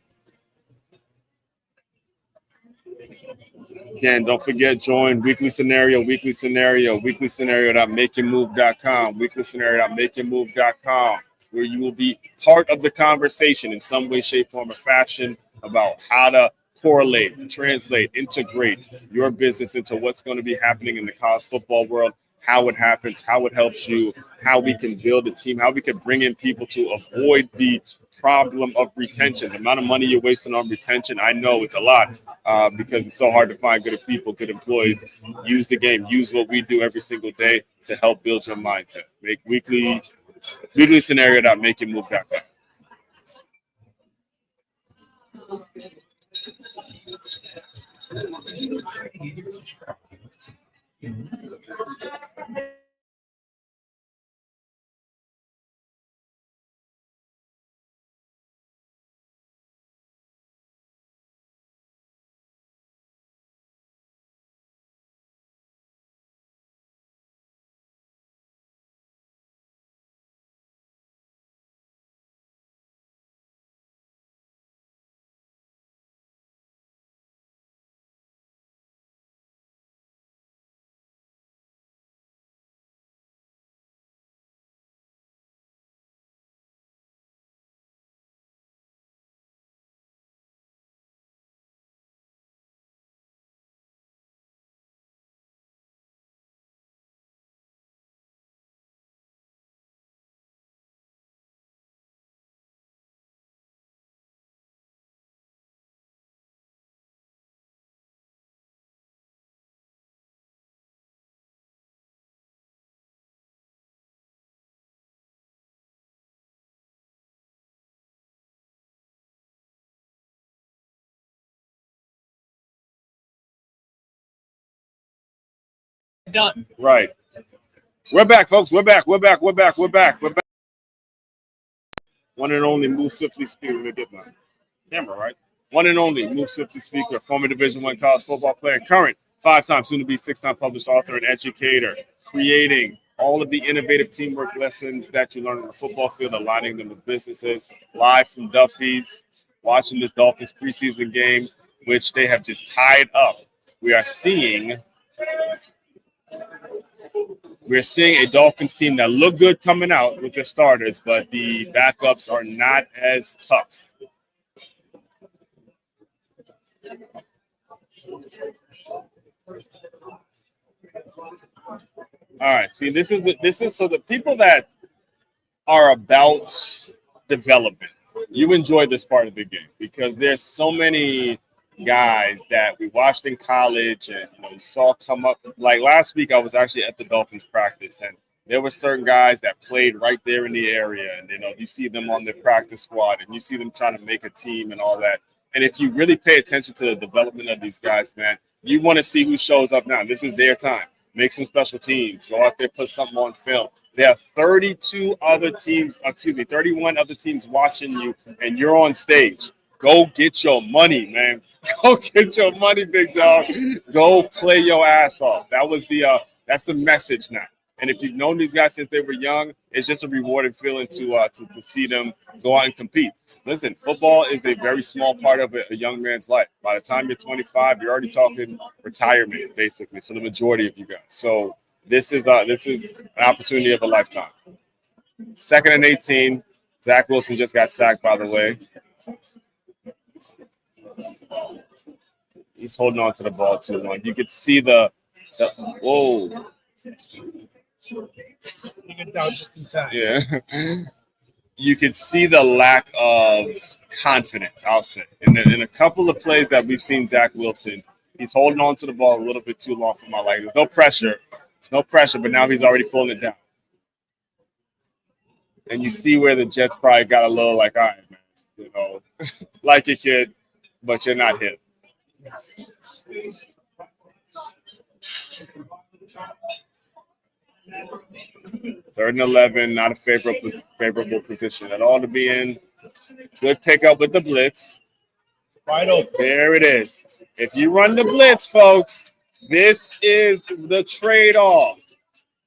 Again, don't forget, join Weekly Scenario, weeklyscenario.makeyourmove.com, weeklyscenario.makeyourmove.com, where you will be part of the conversation in some way, shape, form, or fashion about how to correlate, translate, integrate your business into what's going to be happening in the college football world, how it happens, how it helps you, how we can build a team, how we can bring in people to avoid the problem of retention. The amount of money you're wasting on retention, I know it's a lot because it's so hard to find good people, good employees. Use the game. Use what we do every single day to help build your mindset. Make weekly scenario.makeyourmove.com. Done. Right. We're back, folks. We're back. One and only Move Swiftly speaker. Let me get my camera right. One and only Move Swiftly speaker, former Division I college football player, current 5-time, soon-to-be 6-time published author and educator, creating all of the innovative teamwork lessons that you learn on the football field, aligning them with businesses, live from Duffy's, watching this Dolphins preseason game, which they have just tied up. We're seeing a Dolphins team that look good coming out with their starters, but the backups are not as tough. All right, see, this is so the people that are about development, you enjoy this part of the game because there's so many guys that we watched in college and you saw come up. Like last week, I was actually at the Dolphins practice, and there were certain guys that played right there in the area, and you see them on the practice squad, and you see them trying to make a team and all that. And if you really pay attention to the development of these guys, man, you want to see who shows up now. This is their time. Make some special teams. Go out there, put something on film. There are 32 other teams, 31 other teams watching you, and you're on stage. Go get your money, man. Go get your money, big dog. Go play your ass off. That's the message now. And if you've known these guys since they were young, it's just a rewarding feeling to see them go out and compete. Listen, football is a very small part of a young man's life. By the time you're 25, you're already talking retirement, basically, for the majority of you guys. So this is an opportunity of a lifetime. 2nd and 18. Zach Wilson just got sacked, by the way. He's holding on to the ball too long. You could see the whoa. You get down just in time. Yeah. You could see the lack of confidence, I'll say. In a couple of plays that we've seen Zach Wilson, he's holding on to the ball a little bit too long for my liking. There's no pressure. But now he's already pulling it down. And you see where the Jets probably got a little like, all right, man, like your kid, but you're not him. Third and 11, not a favorable position at all to be in. Good pickup with the blitz. Wide open. There it is. If you run the blitz, folks, this is the trade-off.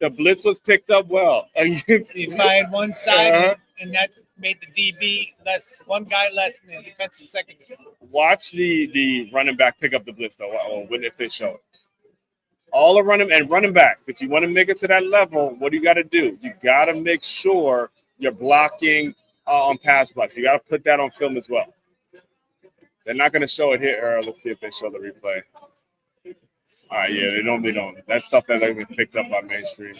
The blitz was picked up well. You fired one side, and that made the DB one guy less in the defensive secondary. Watch the running back pick up the blitz, though, if they show it. All the running backs, if you want to make it to that level, what do you got to do? You got to make sure you're blocking on pass blocks. You got to put that on film as well. They're not going to show it here. Let's see if they show the replay. All right, yeah, they normally don't. That's stuff that they've been picked up by mainstream.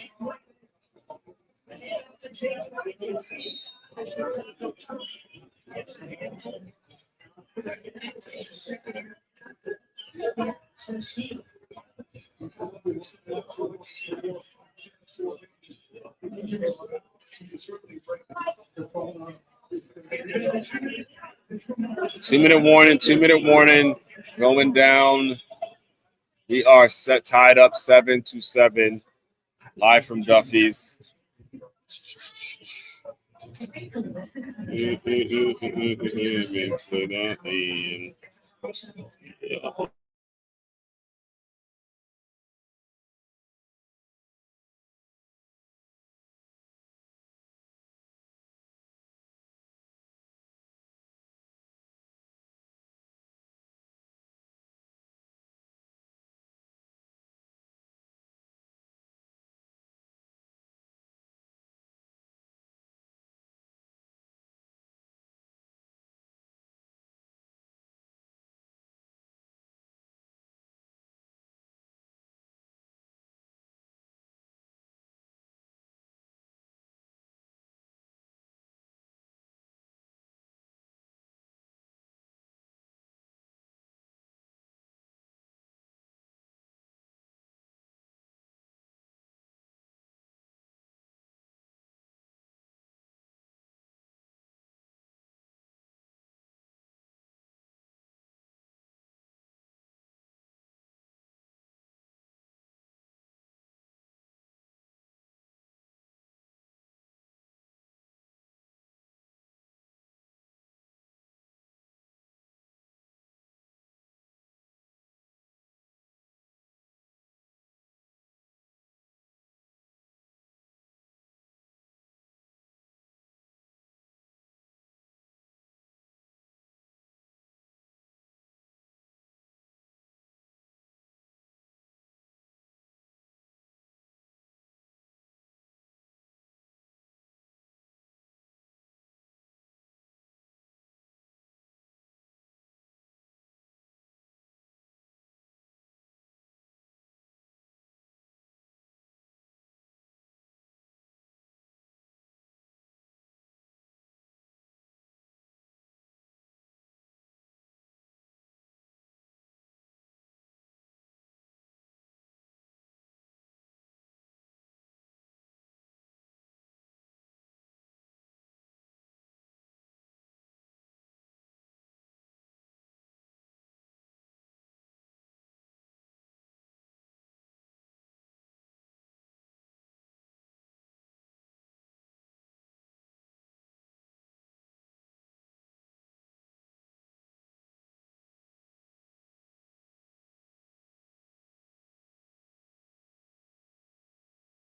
Two-minute warning, going down. We are tied up 7-7, live from Duffy's.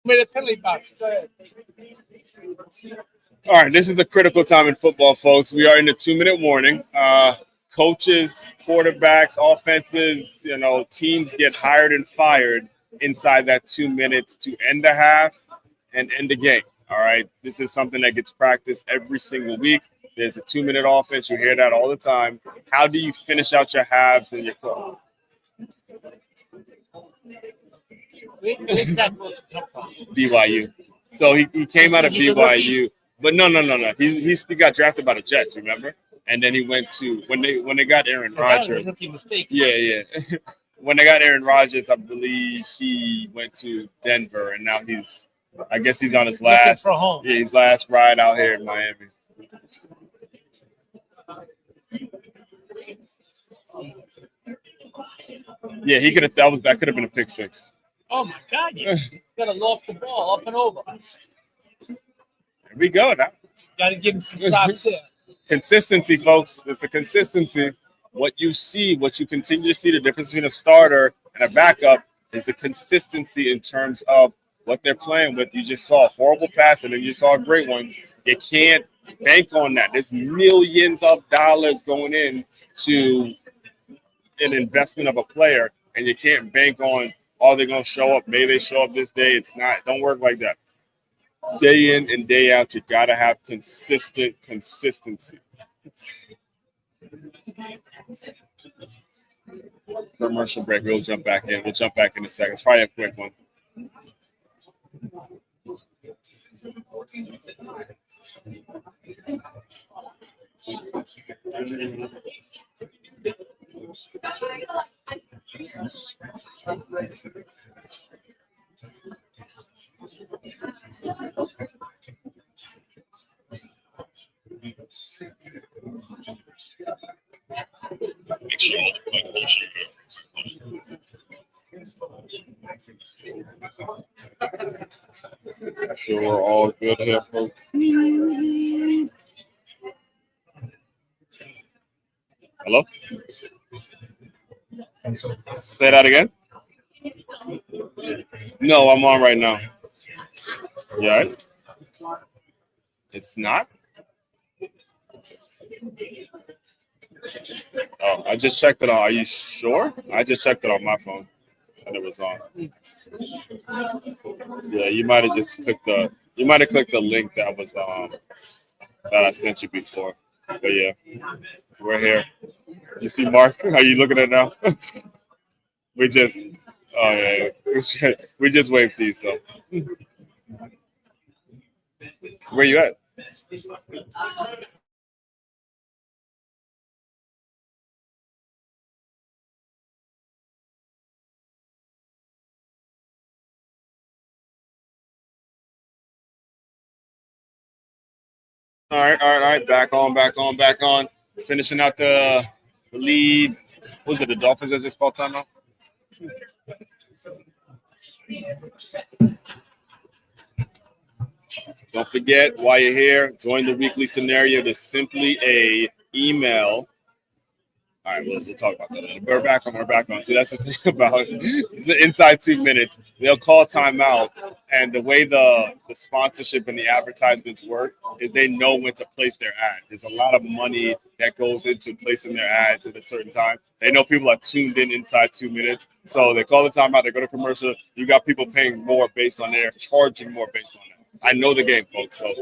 Made a penalty box. Go ahead. All right, this is a critical time in football, folks. We are in the 2-minute warning. Coaches, quarterbacks, offenses, teams get hired and fired inside that 2 minutes to end the half and end the game. All right, this is something that gets practiced every single week. There's a 2-minute offense. You hear that all the time. How do you finish out your halves and your quarter? Where exactly what's come from? BYU. So he came out of BYU, but no. He got drafted by the Jets, remember? And then he went to when they got Aaron Rodgers. That was a rookie mistake. Yeah. When they got Aaron Rodgers, I believe he went to Denver, and now I guess he's on his last his last ride out here in Miami. Yeah, he could have. That could have been a pick six. Oh my God! You got to loft the ball up and over. Here we go now. Got to give him some props here. Consistency, folks. It's the consistency. What you see, what you continue to see, the difference between a starter and a backup is the consistency in terms of what they're playing with. You just saw a horrible pass and then you saw a great one. You can't bank on that. There's millions of dollars going in to an investment of a player, and you can't bank on, are they going to show up? May they show up this day? It's not. Don't work like that. Day in and day out, you got to have consistent consistency. Commercial break. We'll jump back in. We'll jump back in a second. It's probably a quick one. Make sure all the blood pressure. I'm sure we're all good here, folks. Hello? Say that again? No, I'm on right now. You all right? It's not? Oh, I just checked it on. Are you sure? I just checked it on my phone, and it was on. Yeah, you might have just clicked the. You might have clicked the link that was that I sent you before. But yeah, we're here. You see Mark? Are you looking at it now? We just. Oh yeah, we just waved to you. So, where you at? All right. Back on. Finishing out the lead. Was it the Dolphins that just called timeout? Don't forget, while you're here, join the weekly scenario. There's simply a email. All right, we'll talk about that later. We're back on. See, that's the thing about the inside 2 minutes. They'll call timeout, and the way the sponsorship and the advertisements work is they know when to place their ads. There's a lot of money that goes into placing their ads at a certain time. They know people are tuned in inside 2 minutes, so they call the timeout. They go to commercial. You got people paying more based on there, charging more based on that. I know the game, folks. So,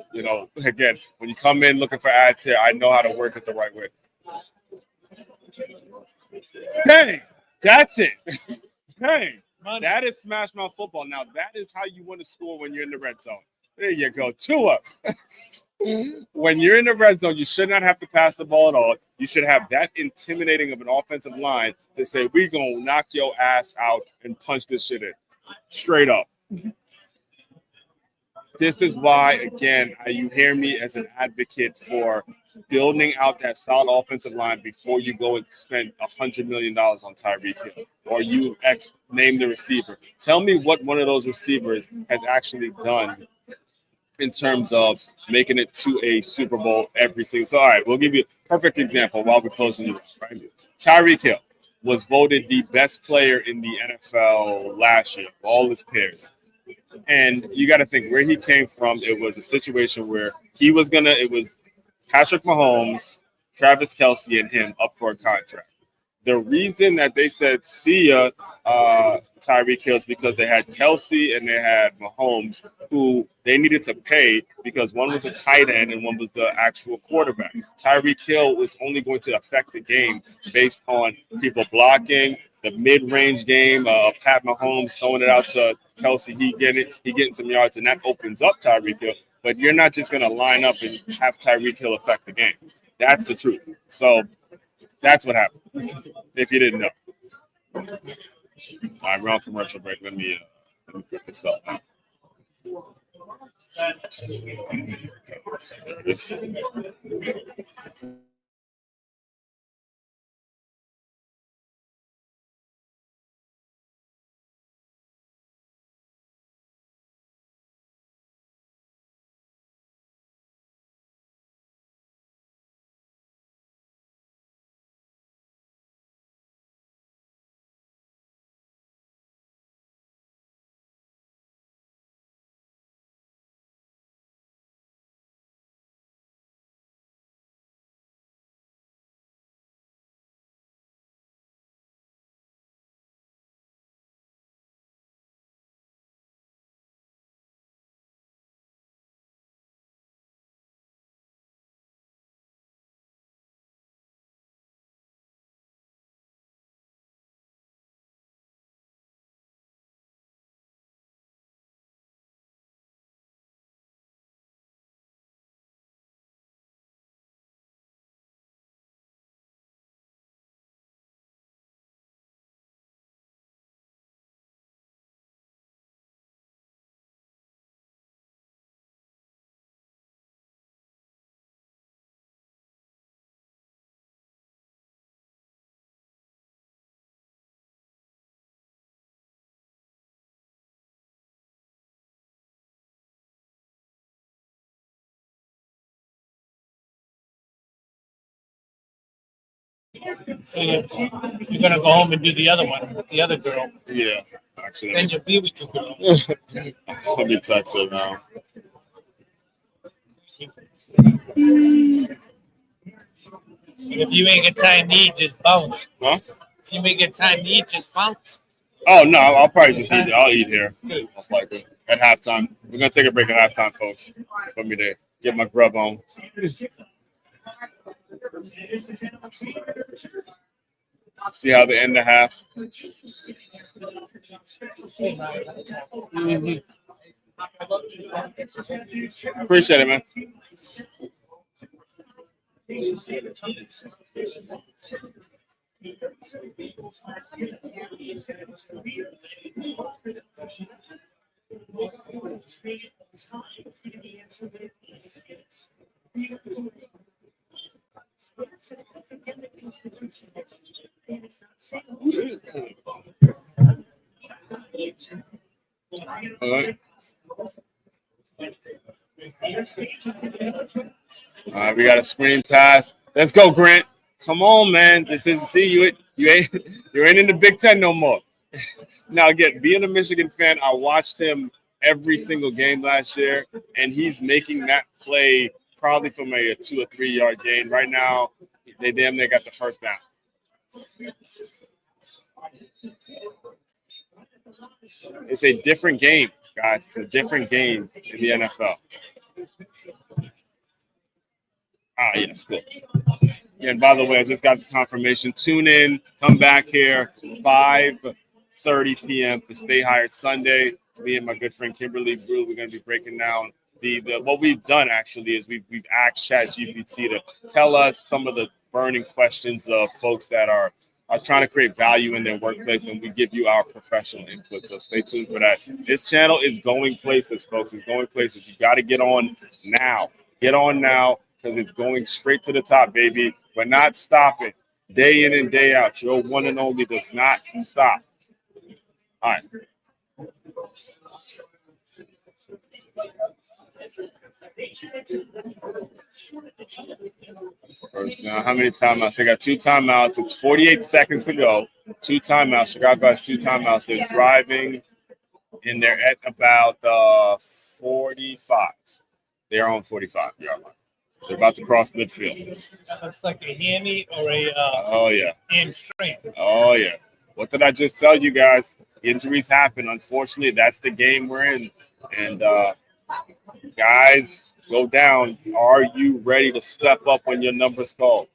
again, when you come in looking for ads here, I know how to work it the right way. Hey, that's it. Hey, that is Smash Mouth football. Now, that is how you want to score when you're in the red zone. There you go. Tua. When you're in the red zone, you should not have to pass the ball at all. You should have that intimidating of an offensive line to say, we're going to knock your ass out and punch this shit in. Straight up. This is why, again, you hear me as an advocate for building out that solid offensive line before you go and spend $100 million on Tyreek Hill, or you name the receiver. Tell me what one of those receivers has actually done in terms of making it to a Super Bowl every single. So, all right, we'll give you a perfect example while we're closing you. Right? Tyreek Hill was voted the best player in the NFL last year, all his pairs. And you got to think where he came from. It was a situation where it was Patrick Mahomes, Travis Kelce, and him up for a contract. The reason that they said see ya, Tyreek Hill, is because they had Kelce and they had Mahomes, who they needed to pay because one was a tight end and one was the actual quarterback. Tyreek Hill was only going to affect the game based on people blocking, the mid-range game, Pat Mahomes throwing it out to Kelce, he getting some yards, and that opens up Tyreek Hill. But you're not just going to line up and have Tyreek Hill affect the game. That's the truth. So that's what happened. If you didn't know. All right, we're on commercial break. Let me put this up now. So you're gonna go home and do the other one with the other girl. Yeah, actually. Then you'll be with your girl. Let me text her now. And if you ain't got time to eat, just bounce. Huh? If you ain't got time to eat, just bounce. Oh no, I'll probably just eat. I'll eat here. Most likely at halftime. We're gonna take a break at halftime, folks. For me to get my grub on. See how the end of half. Mm-hmm. Appreciate it, man. All right. All right, we got a screen pass. Let's go, Grant. Come on, man. This is you ain't in the Big Ten no more. Now again, being a Michigan fan, I watched him every single game last year, and he's making that play probably from a 2 or 3 yard gain. Right now, they damn near got the first down. It's a different game, guys. It's a different game in the NFL. Yes, good. And by the way, I just got the confirmation. Tune in, come back here, 5:30 p.m. for Stay Hired Sunday. Me and my good friend Kimberly Brew, we're going to be breaking down the what we've done actually is we've asked ChatGPT to tell us some of the burning questions of folks that are trying to create value in their workplace, and we give you our professional input. So stay tuned for that. This channel is going places, folks. It's going places. You got to get on now. Get on now because it's going straight to the top, baby. We're not stopping. Day in and day out. Your one and only does not stop. All right. First now, how many timeouts? They got 2 timeouts. It's 48 seconds to go. 2 timeouts. Chicago has 2 timeouts. They're driving and they're at about 45. They're on 45-yard line. They're about to cross midfield. That looks like a hammy or a Oh, yeah. hamstring. Oh, yeah. What did I just tell you guys? Injuries happen. Unfortunately, that's the game we're in. And guys, go down. Are you ready to step up when your number's called?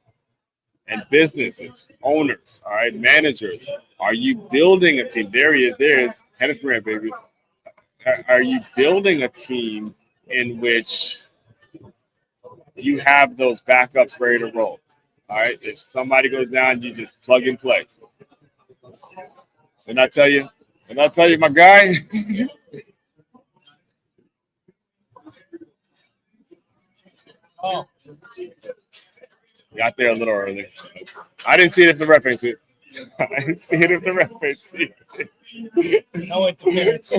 And businesses, owners, all right, managers, are you building a team? There he is. There is Kenneth Grant, baby. Are you building a team in which you have those backups ready to roll? All right. If somebody goes down, you just plug and play. Didn't I tell you? Didn't I tell you, my guy? Oh, Got there a little early. I didn't see it if the ref ain't see it. I didn't see it if the ref ain't see it. no interference.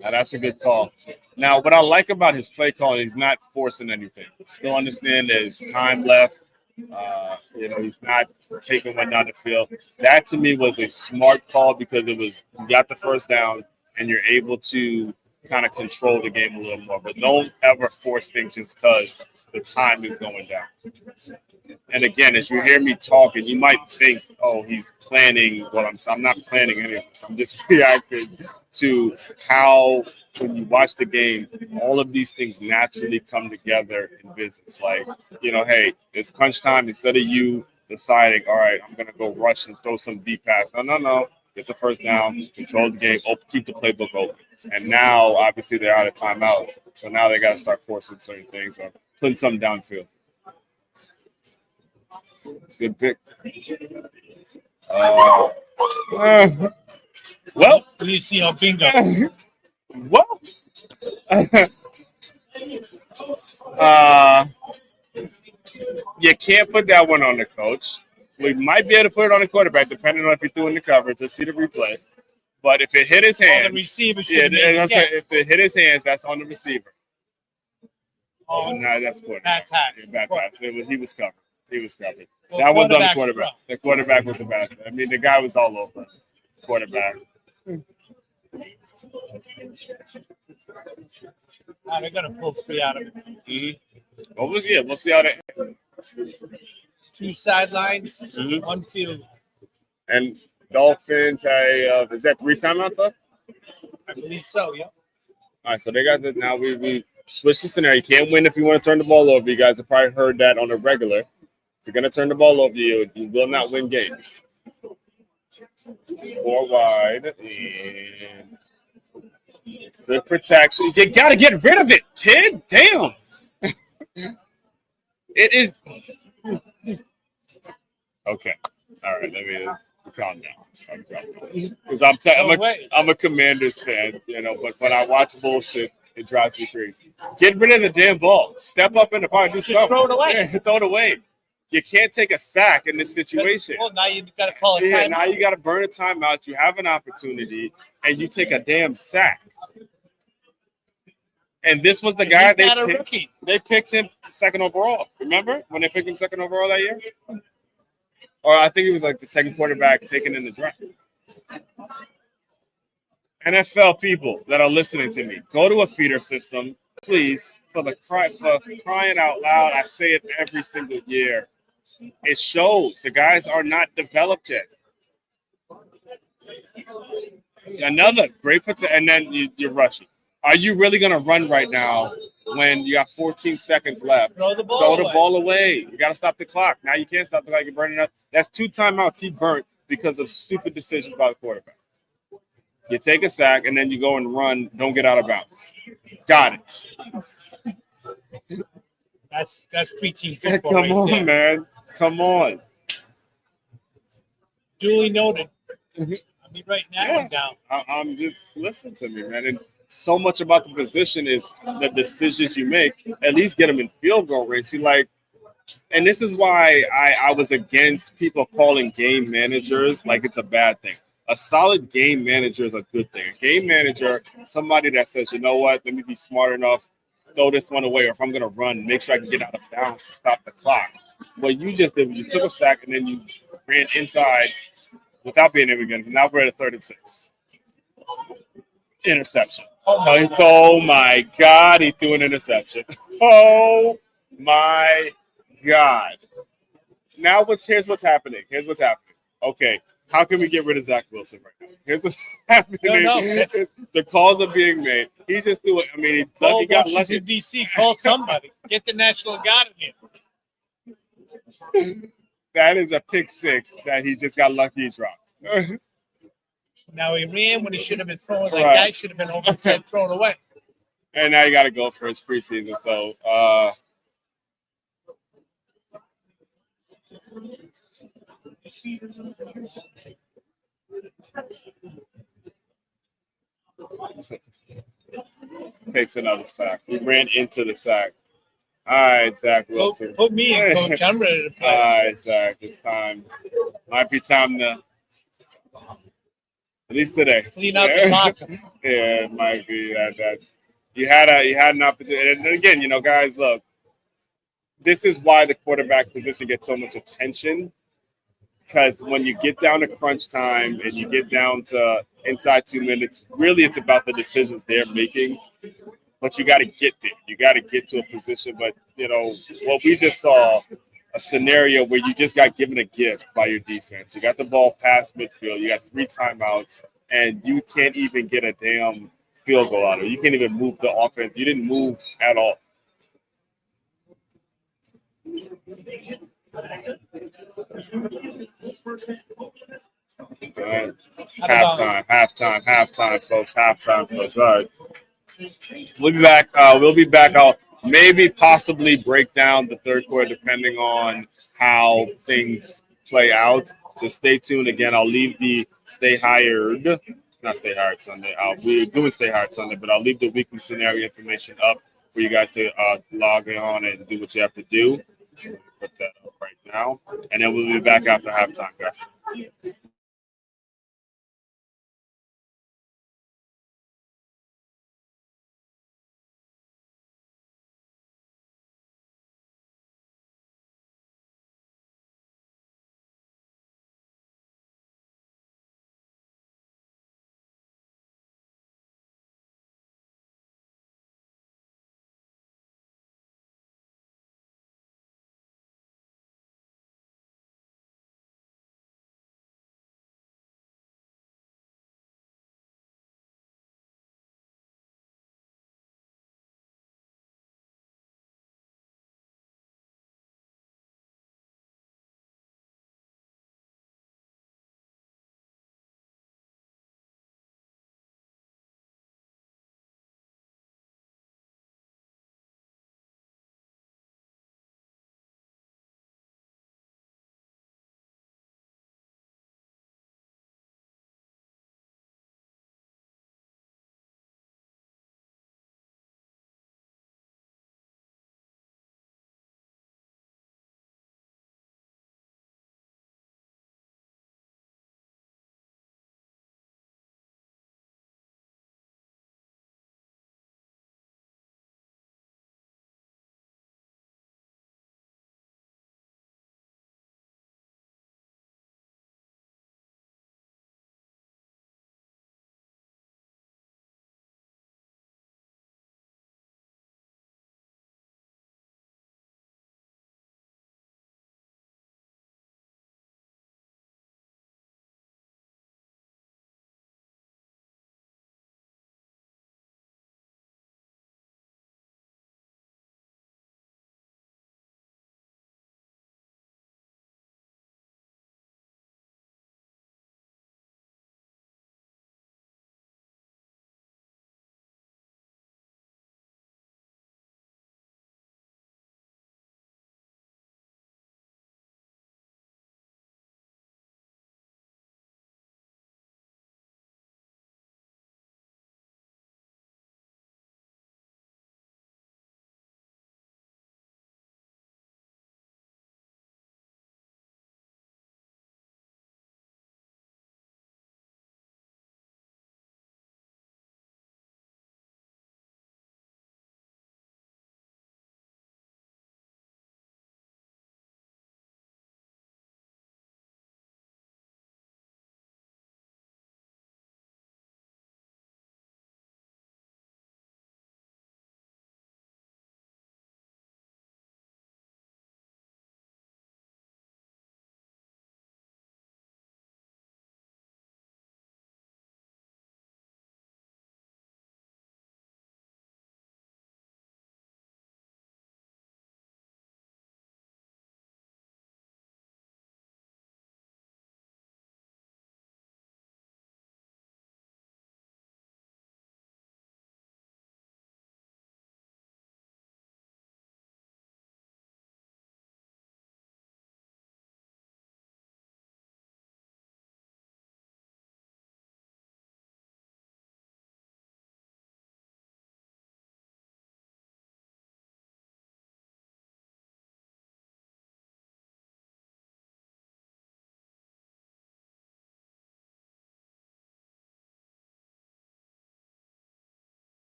Now that's a good call. Now, what I like about his play call, he's not forcing anything. Still understand there's time left. He's not taking one down the field. That to me was a smart call because it was you got the first down and you're able to kind of control the game a little more. But don't ever force things just because the time is going down. And again, as you hear me talking, you might think, oh, he's planning what I'm not planning any of this. I'm just reacting to how, when you watch the game, all of these things naturally come together in business. Like, hey, it's crunch time. Instead of you deciding, all right, I'm going to go rush and throw some deep pass. No. Get the first down, control the game, keep the playbook open. And now, obviously, they're out of timeouts. So now they got to start forcing certain things or putting something downfield. Good pick. Well, You see how bingo. Well, you can't put that one on the coach. We might be able to put it on the quarterback, depending on if he threw in the coverage. Let's see the replay. But if it hit his hands, the receiver if it hit his hands, that's on the receiver. Oh, no, that's quarterback. Bad pass. Yeah, bad pass. He was covered. He was covered. Well, that was on the quarterback. quarterback's The quarterback was a bad. I mean, the guy was all over. Quarterback. They're gonna pull 3 out of it. Mm-hmm. We'll see how that. 2 sidelines, Mhm. 1 field. And Dolphins, is that 3 timeouts up? I believe so. Yeah. All right, so they got the now we switched the scenario. You can't win if you want to turn the ball over. You guys have probably heard that on a regular. If you're gonna turn the ball over, you will not win games. 4 wide and good protection. You gotta get rid of it, kid. Damn. It is okay. All right, let me calm down. Because I'm a Commanders fan, but when I watch bullshit, it drives me crazy. Get rid of the damn ball. Step up in the pocket. Do something. Throw it away. Yeah, throw it away. You can't take a sack in this situation. Well, now you got to call a timeout. Now you got to burn a timeout. You have an opportunity, and you take a damn sack. And this was the guy they picked him second overall. Remember when they picked him second overall that year? Or I think he was like the second quarterback taken in the draft. NFL people that are listening to me, go to a feeder system, please. For crying out loud, I say it every single year. It shows the guys are not developed yet. Another great and then you're rushing. Are you really going to run right now when you got 14 seconds left? Throw the ball away. You got to stop the clock. Now you can't stop the clock. You're burning up. That's 2 timeouts he burnt because of stupid decisions by the quarterback. You take a sack, and then you go and run. Don't get out of bounds. Got it. That's preteen football. Come on, man. Come on. Duly noted. I mean, right now I'm down. I'm just listen to me, man. And so much about the position is the decisions you make. At least get them in field goal range. See, like, and this is why I was against people calling game managers like it's a bad thing. A solid game manager is a good thing. A game manager, somebody that says, you know what, let me be smart enough, throw this one away, or if I'm going to run, make sure I can get out of bounds to stop the clock. What you just did was you took a sack and then you ran inside without being able to get it. Now we're at a 3rd and 6. Interception. Oh my God, he threw an interception. Oh my God. Now here's what's happening. Here's what's happening. Okay, how can we get rid of Zach Wilson right now? Here's what's happening. No, the calls are being made. He just threw it. I mean, he got lucky. DC, call somebody. Get the National Guard in here. That is a pick 6 that he just got lucky he dropped. Now he ran when he should have been thrown. That guy should have been over his head, thrown away. And now you got to go for his preseason. So, takes another sack. He ran into the sack. All right, Zach Wilson. Put me in, coach. I'm ready to play. All right, Zach. It's time. Might be time to, at least today. Clean out the locker. Yeah, it might be that you had an opportunity. And again, guys, look, this is why the quarterback position gets so much attention. Because when you get down to crunch time and you get down to inside 2 minutes, really it's about the decisions they're making. But you got to get there. You got to get to a position. But, what we just saw, a scenario where you just got given a gift by your defense. You got the ball past midfield. You got 3 timeouts, and you can't even get a damn field goal out of it. You can't even move the offense. You didn't move at all. Halftime, folks. All right. We'll be back. I'll maybe possibly break down the 3rd quarter depending on how things play out. So stay tuned. Again, I'll leave the not Stay Hired Sunday. We're doing Stay Hired Sunday, but I'll leave the weekly scenario information up for you guys to log on and do what you have to do. Put that up right now. And then we'll be back after halftime, guys.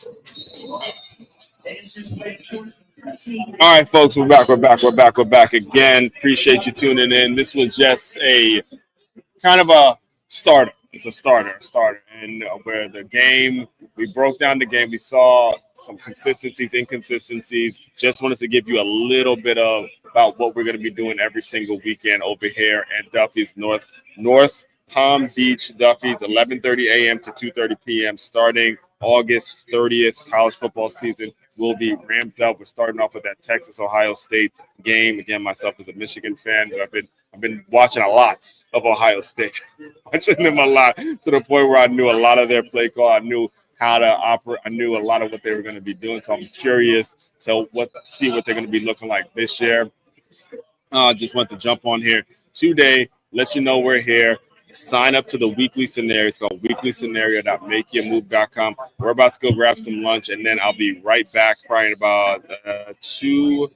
All right, folks, we're back again. Appreciate you tuning in. This was just a kind of a starter. It's a starter, and where the game, we broke down the game. We saw some consistencies, inconsistencies. Just wanted to give you a little bit of about what we're going to be doing every single weekend over here at Duffy's North Palm Beach. Duffy's 11:30 a.m. to 2:30 p.m. starting August 30th. College football season will be ramped up. We're starting off with that Texas-Ohio State game. Again, myself as a Michigan fan, but I've been watching a lot of Ohio State, watching them a lot to the point where I knew a lot of their play call. I knew how to operate. I knew a lot of what they were going to be doing. So I'm curious to see what they're going to be looking like this year. Just want to jump on here today, let you know we're here. Sign up to the weekly scenario. It's called weeklyscenario.makeyourmove.com. We're about to go grab some lunch, and then I'll be right back probably in about 2.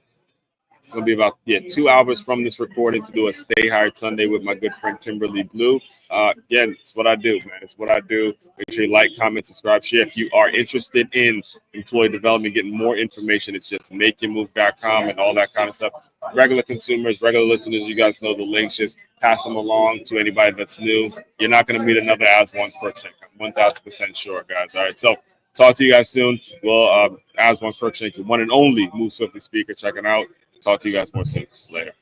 It's going to be about 2 hours from this recording to do a Stay Hired Sunday with my good friend Kimberly Blue. Again, it's what I do, man. It's what I do. Make sure you like, comment, subscribe, share. If you are interested in employee development, getting more information, it's just makeyourmove.com and all that kind of stuff. Regular consumers, regular listeners, you guys know the links. Just pass them along to anybody that's new. You're not going to meet another As One Crookshank. I'm 1,000% sure, guys. All right, so talk to you guys soon. Well, As One Crookshank, your one and only Move Swiftly speaker. Check it out. Talk to you guys more soon. Later.